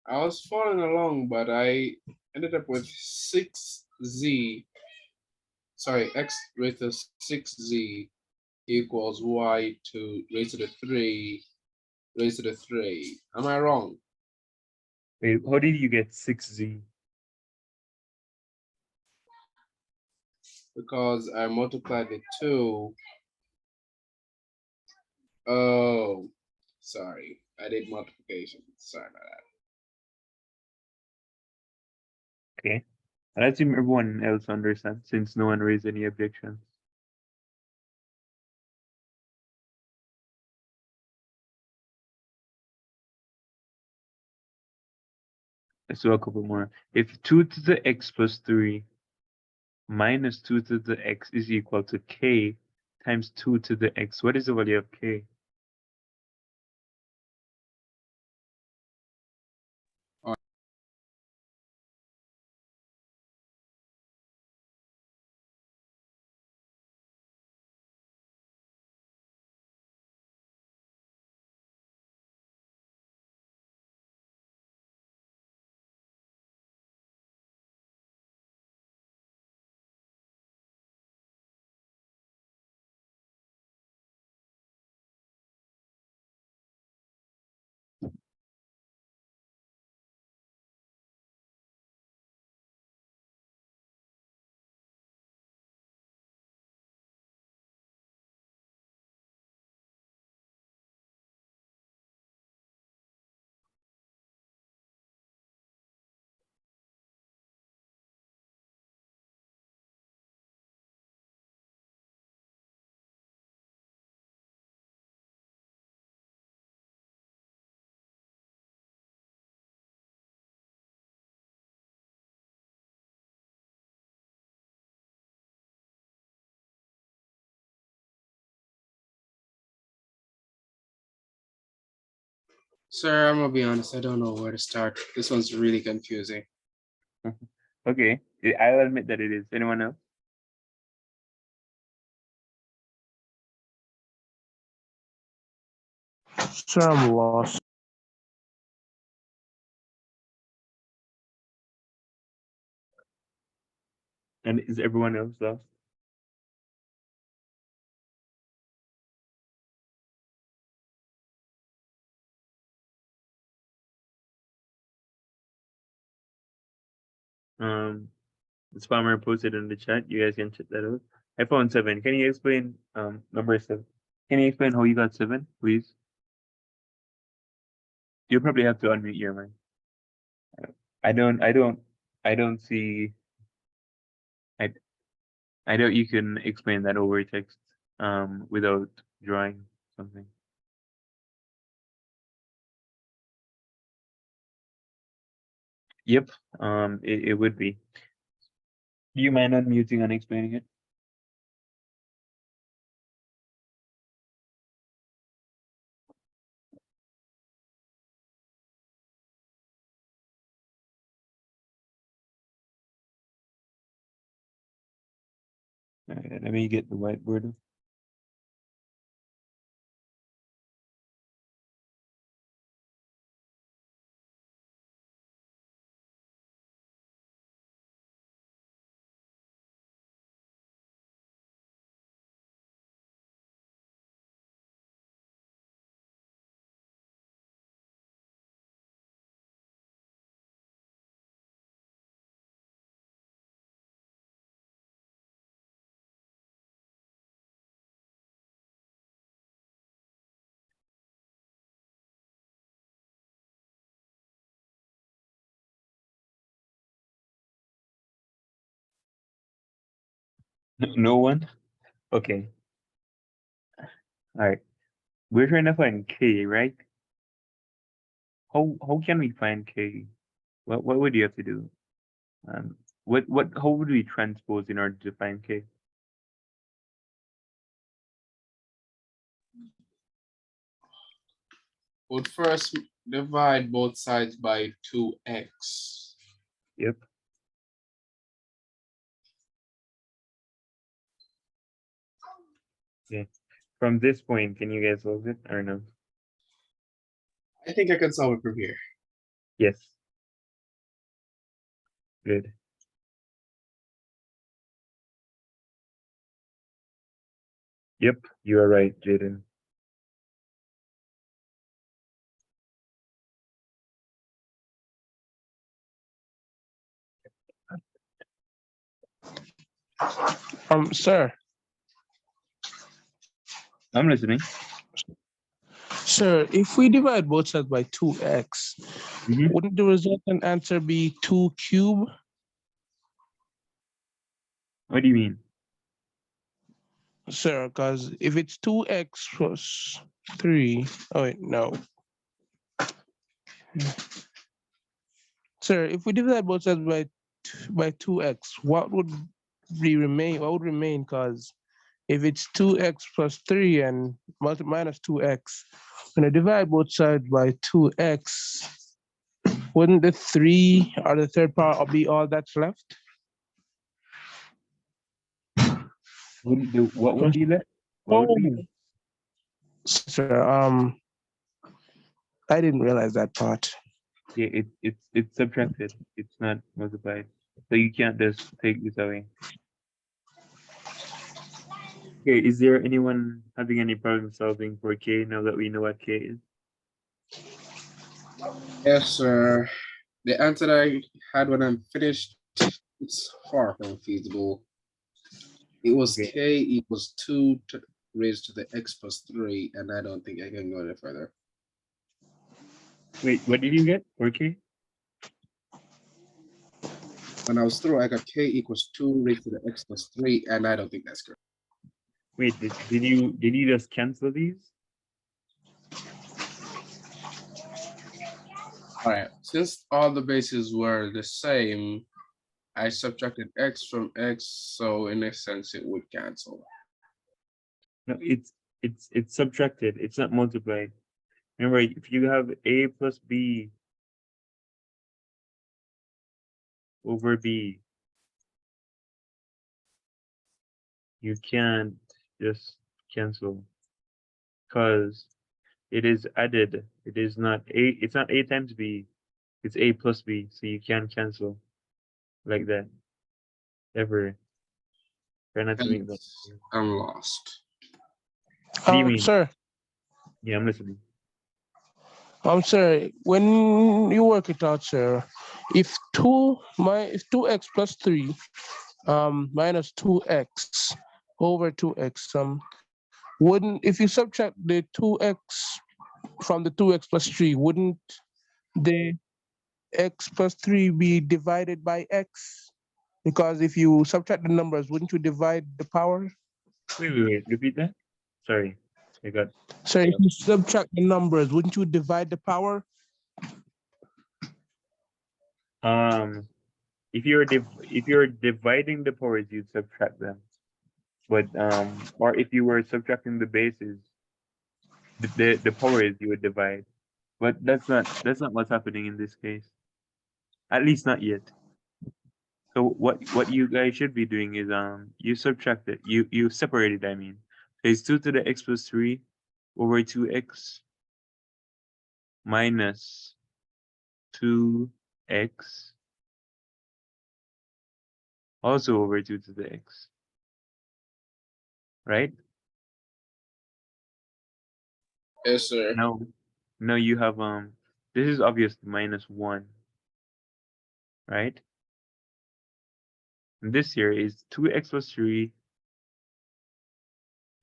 I was following along, but I ended up with 6z. Sorry, x raised to 6z equals y to raised to the 3 raised to the 3. Am I wrong? Wait, how did you get 6z? Because I multiplied the 2. Oh, sorry. I did multiplication. Sorry about that. Okay. And I assume everyone else understands since no one raised any objections. Let's do a couple more. If 2 to the x plus 3 minus 2 to the x is equal to k times 2 to the x, what is the value of k? Sir, I'm gonna be honest, I don't know where to start. This one's really confusing. Okay. I'll admit that it is. Anyone else? Sir, I'm lost. And is everyone else lost? The spammer posted in the chat. You guys can check that out. I found 7. Can you explain number 7? Can you explain how you got 7, please? You'll probably have to unmute your mic. I don't see. I doubt you can explain that over text without drawing something. Yep, it would be. Do you mind unmuting and explaining it? Let me get the whiteboard. No one? Okay. All right. We're trying to find K, right? How can we find K? What would you have to do? How would we transpose in order to find K? Would first divide both sides by 2x. Yep. Yeah. From this point, can you guys solve it or no? I think I can solve it from here. Yes. Good. Yep, you are right, Jaden. Sir, I'm listening. sir, if we divide both sides by 2x, Mhm. wouldn't the resultant answer be 2 cube? What do you mean? Sir, because if it's 2x plus 3, oh wait, no. Sir, if we divide both sides by 2x, what would remain? What would remain? Because if it's 2x plus 3 and minus 2x, when I divide both sides by 2x, wouldn't the 3 or the third power be all that's left? What would be left? What would be left? Sir, I didn't realize that part. Yeah, it's subtracted. It's not multiplied. So you can't just take this away. Okay, is there anyone having any problem solving for K now that we know what K is? Yes, sir. The answer that I had when I'm finished, it's far from feasible. It was Okay. k equals 2 raised to the x plus 3, and I don't think I can go any further. Wait, what did you get for K? When I was through, I got k equals 2 raised to the x plus 3, and I don't think that's correct. Wait, did you just cancel these? All right, since all the bases were the same, I subtracted x from x, so in a sense it would cancel. No, it's subtracted. It's not multiplied. Remember, if you have A plus B over B, You can't just cancel because it is added. It is not A, it's not A times B, it's A plus B, so you can't cancel like that. Ever. Try not to make that. I'm lost. What do you mean? Sir, Yeah, I'm listening. sir, when you work it out, sir, if 2x plus 3 minus 2x over 2x, wouldn't, if you subtract the 2x from the 2x plus 3, wouldn't the x plus 3 be divided by x? Because if you subtract the numbers, wouldn't you divide the power? Wait. Repeat that. Sorry, I got. So if you subtract the numbers, wouldn't you divide the power? If you're dividing the powers, you'd subtract them. But or if you were subtracting the bases, the powers you would divide. But that's not what's happening in this case. At least not yet. So what you guys should be doing is you subtract it. You separate it, I mean. So it's 2 to the x plus 3 over 2x minus 2x also over 2 to the x. Right? Yes, sir. No, you have this is obviously minus 1, right? And this here is 2x plus 3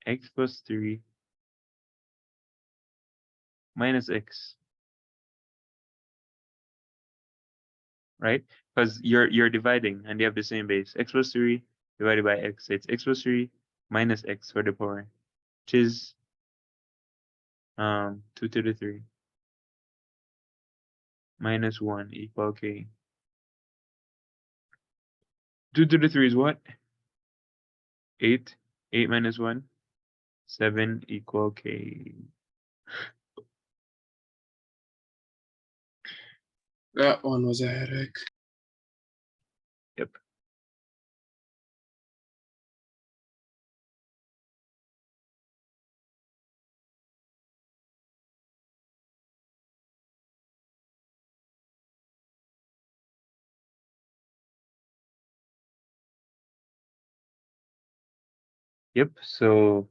x plus 3 minus x, right? Because you're dividing and they have the same base. X plus 3 divided by x. It's x plus 3 minus x for the power, which is 2 to the 3 minus 1 equal k. 2 to the 3 is what? 8. 8 minus 1, 7 equal k. That one was a headache. Yep. Yep. So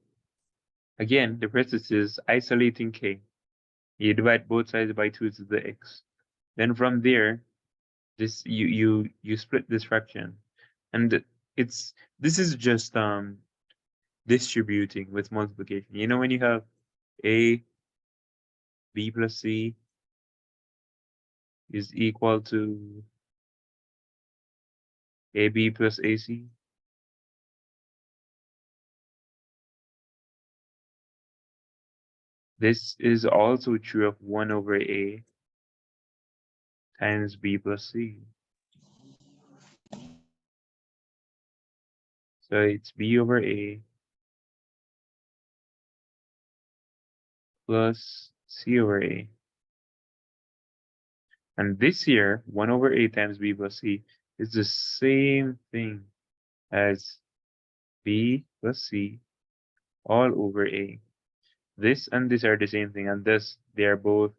again, the process is isolating k. You divide both sides by 2 to the x. Then from there, this you split this fraction, and this is just distributing with multiplication. You know when you have a b plus c is equal to ab plus ac. This is also true of 1 over a times b plus c. So it's b over a plus c over a. And this here, 1 over a times b plus c, is the same thing as b plus c all over a. This and this are the same thing, and thus they are both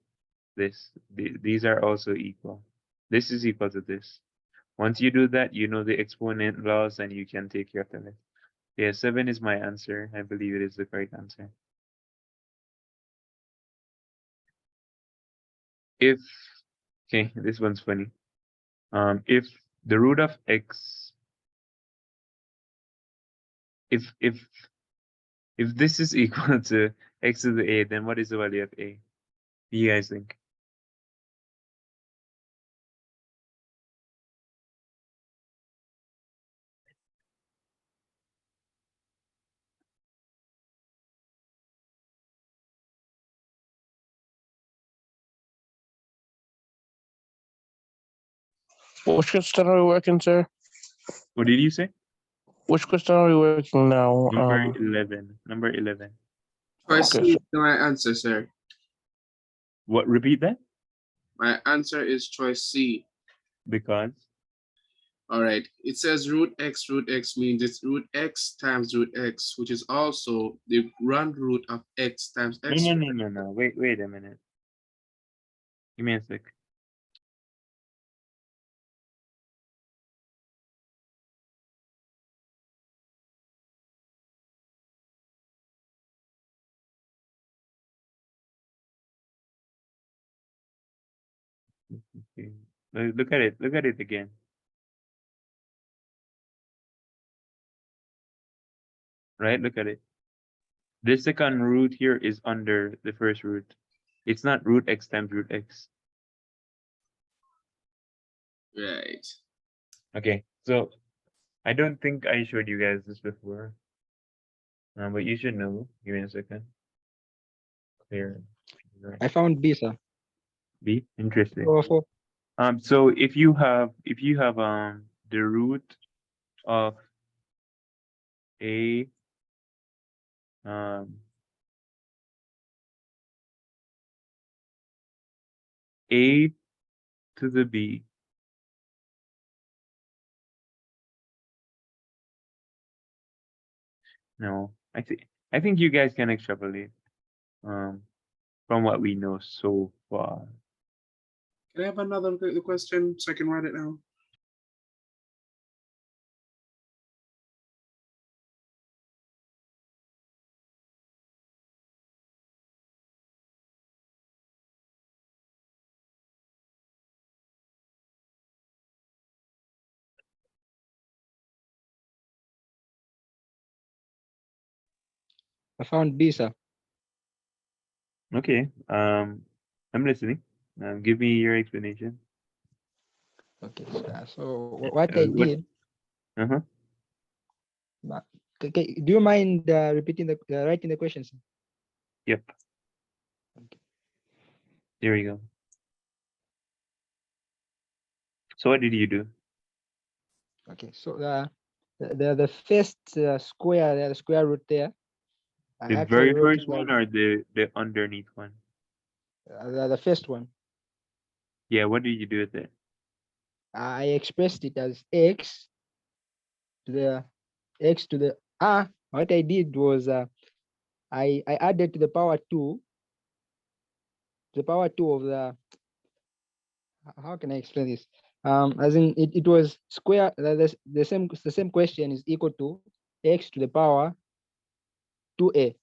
this. These are also equal. This is equal to this. Once you do that, you know the exponent laws and you can take care of the rest. Yeah, 7 is my answer. I believe it is the correct answer. If, okay, this one's funny. If the root of x, if this is equal to x to the a, then what is the value of a? What do you guys think? Which question are we working, sir? What did you say? Which question are we working now? Number 11. Number 11. Choice Okay, C is my answer, sir. What? Repeat that? My answer is choice C. Because All right, it says root x means it's root x times root x, which is also the round root of x times No, x. no. Wait a minute. Give me a sec. Okay. Look at it. Look at it again. Right? Look at it. The second root here is under the first root. It's not root x times root x. Right. Okay, so I don't think I showed you guys this before, but you should know. Give me a second. Clear. I found B, sir. B. Interesting. 2/4. So if you have the root of a a to the b, no, I think you guys can extrapolate from what we know so far. Can I have another question so I can write it down? I found B, sir. Okay, I'm listening. Give me your explanation. Okay, sir. So what I What? did, Uh-huh. okay, do you mind repeating writing the question, sir? Yep. There we go. So what did you do? Okay, so the first square, the square root there, I The actually very wrote first it one as or the underneath one? the first one. Yeah, what did you do with it? I expressed it as x to the what I did was I added to the power 2 of the, how can I explain this? As in it was square, the same question is equal to x to the power 2a.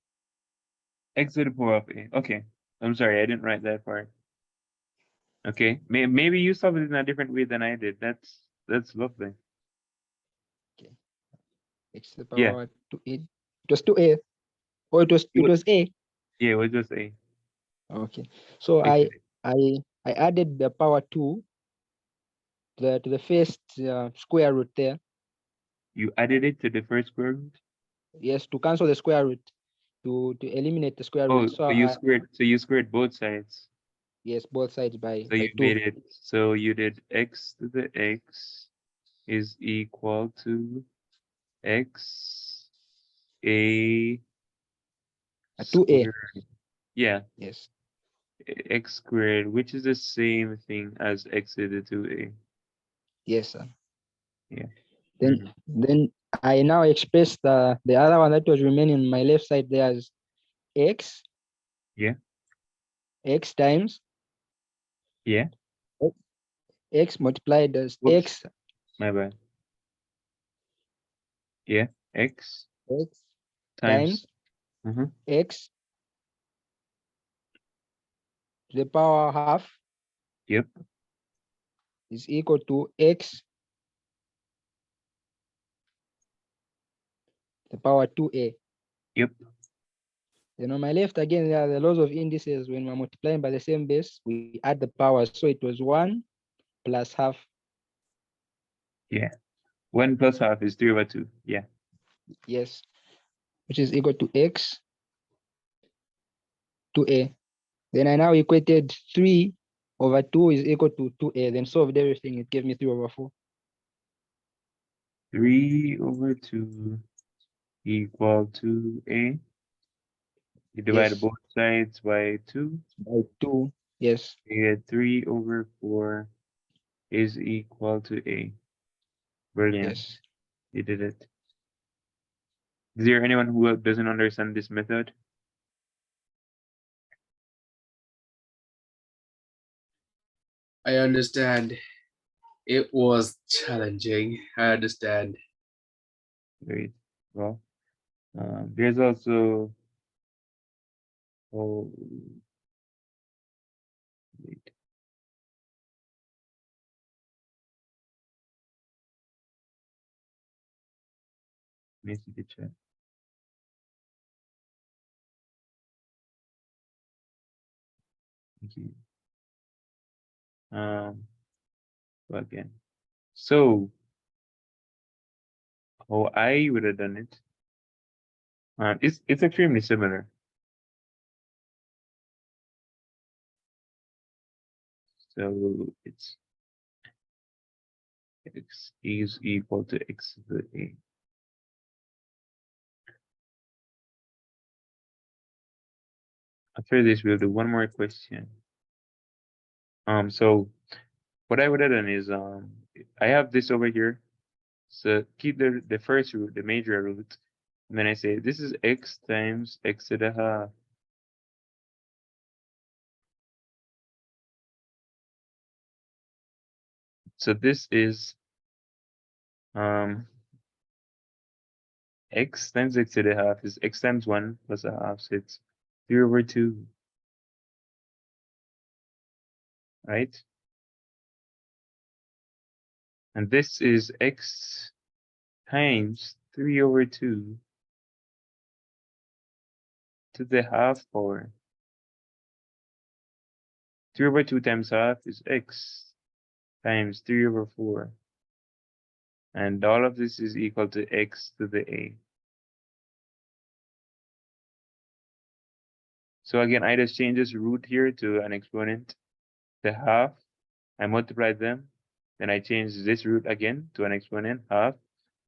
X to the power of a. Okay. I'm sorry, I didn't write that part. Okay. Maybe you solved it in a different way than I did. That's lovely. X to the Yeah. power 2a. It was 2a, or it was a. Yeah, it was just a. Okay, so Fix it. I added the power 2 to the first square root there. You added it to the first square root? Yes, to cancel the square root, to eliminate the square Oh, root. so you squared both sides. Yes, both sides by So you 2. made it, so you did x to the x is equal to x a 2a. squared. Yeah, Yes. x squared, which is the same thing as x to the 2a. Yes, sir. Yeah. Then I now express the other one that was remaining on my left side there as x. Yeah. X times. Yeah. X multiplied as Whoops. x. My bad. Yeah. X Times x to the power half. Yep. Is equal to x to the power 2a. Yep. Then on my left again, there are the laws of indices. When we're multiplying by the same base, we add the powers. So it was 1 plus half. Yeah. 1 plus half is 3/2. Yeah. Yes, which is equal to x to a. Then I now equated 3/2 is equal to 2a. Then solved everything. It gave me 3/4. 3/2 equal to a. You divide Yes, both sides by 2. by 2. Yes. You get 3/4 is equal to a. Brilliant. Yes. You did it. Is there anyone who doesn't understand this method? I understand. It was challenging. I understand. Great. Well, there's also, oh, wait. Let me see the chat. Thank you. Go again. So, how I would have done it, it's extremely similar. So it's x is equal to x to the a. After this, we'll do one more question. So what I would have done is, I have this over here. So keep the first root, the major root, and then I say this is x times x to the half. So this is x times x to the half is x times 1 plus a half, so it's 3/2, right? And this is x times 3/2 to the half power. 3/2 times half is x times 3/4. And all of this is equal to x to the a. So again, I just change this root here to an exponent, the half. I multiply them. Then I change this root again to an exponent, half.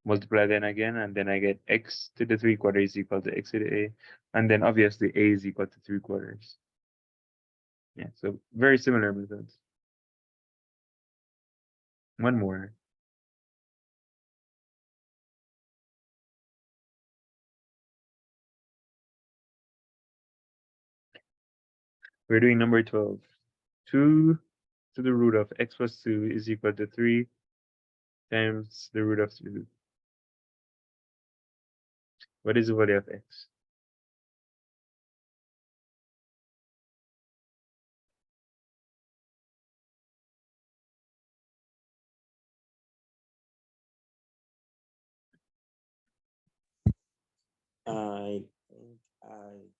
Multiply them again, and then I get x to the 3/4 is equal to x to the a. And then obviously a is equal to 3/4. Yeah, so very similar methods. One more. We're doing number 12. 2 to the root of x plus 2 is equal to 3 times the root of 2. What is the value of x? I think I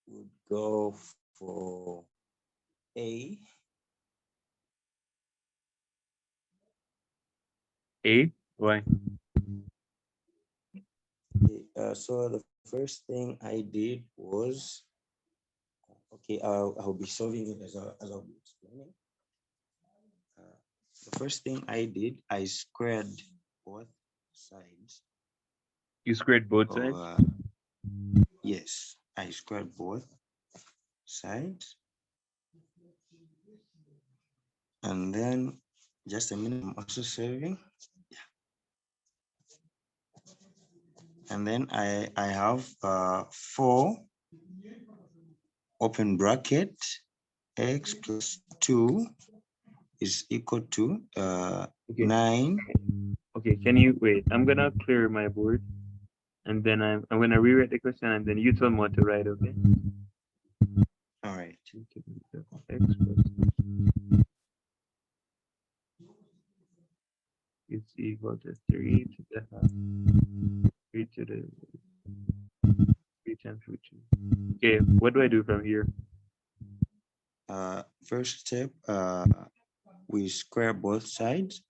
would go for A. A? Why? So the first thing I did was, okay, I'll be solving it as I'll be explaining. The first thing I did, I squared both sides. You squared both of, sides? yes, I squared both sides. And then just a minute, I'm also saving. And then I have 4 open bracket x plus 2 is equal to Okay. 9. Okay, can you wait? I'm gonna clear my board, and then I'm gonna rewrite the question, and then you tell me what to write. Okay. All right. X plus is equal to 3 to the half. 3 to the 3 times root 2. Okay, what do I do from here? First step, we square both sides.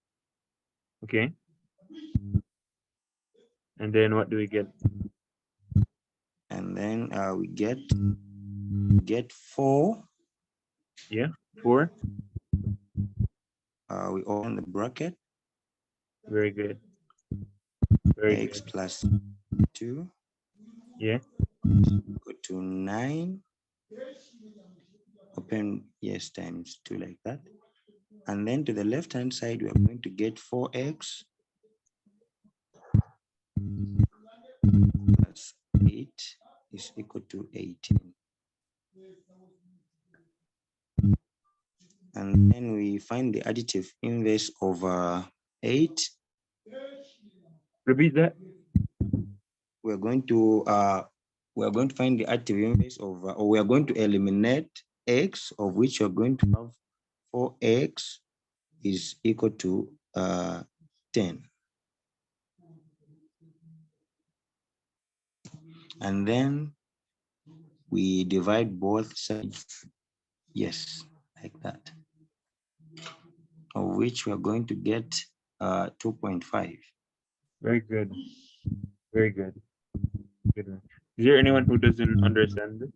Okay. And then what do we get? And then we get 4. Yeah, 4. We open the bracket. Very good. Very X good. plus 2 Yeah. go to 9. Open, yes, times 2 like that. And then to the left-hand side, we are going to get 4x plus 8 is equal to 18. And then we find the additive inverse over 8. Repeat that. We're going to find the additive inverse of, or we are going to eliminate x, of which you're going to have 4x is equal to 10. And then we divide both sides, yes, like that, of which we are going to get 2.5. Very good. Very good. Good one. Is there anyone who doesn't understand this?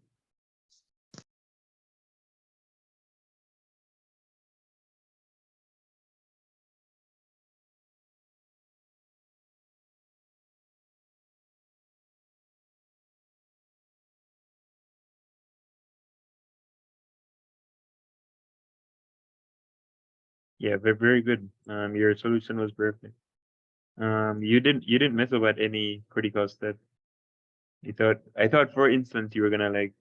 Yeah, very good. Your solution was perfect. You didn't mess about any critical step. I thought for instance you were gonna like,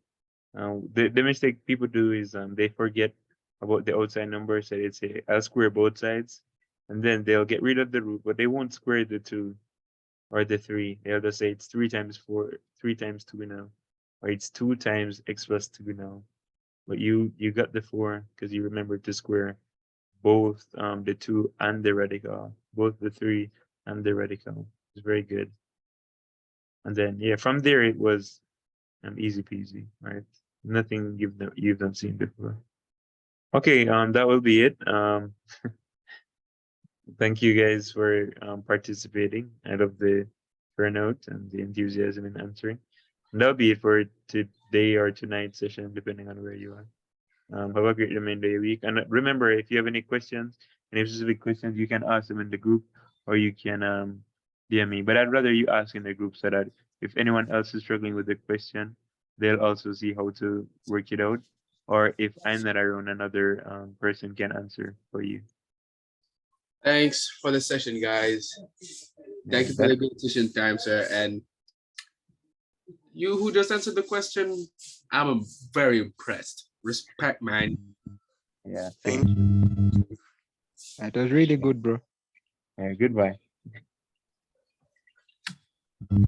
the mistake people do is they forget about the outside number, so they say I'll square both sides, and then they'll get rid of the root, but they won't square the 2 or the 3. They'll just say it's 3 times 4, 3 times 2 now, or it's 2 times x plus 2 now. But you got the 4 because you remembered to square both the 2 and the radical, both the 3 and the radical. It's very good. And then yeah, from there it was easy peasy, right? Nothing you've not seen before. Okay, that will be it. Thank you guys for participating. I love the turnout and the enthusiasm in answering. And that'll be it for today or tonight's session, depending on where you are. Have a great remainder of your week. And remember, if you have any questions, any specific questions, you can ask them in the group, or you can DM me. But I'd rather you ask in the group so that if anyone else is struggling with the question, they'll also see how to work it out. Or if I'm not around, another person can answer for you. Thanks for the session, guys. Thank you for the good session time, sir. And you who just answered the question, I'm very impressed. Respect, man. Yeah, Thank same. That was really good, bro. Yeah, goodbye. you.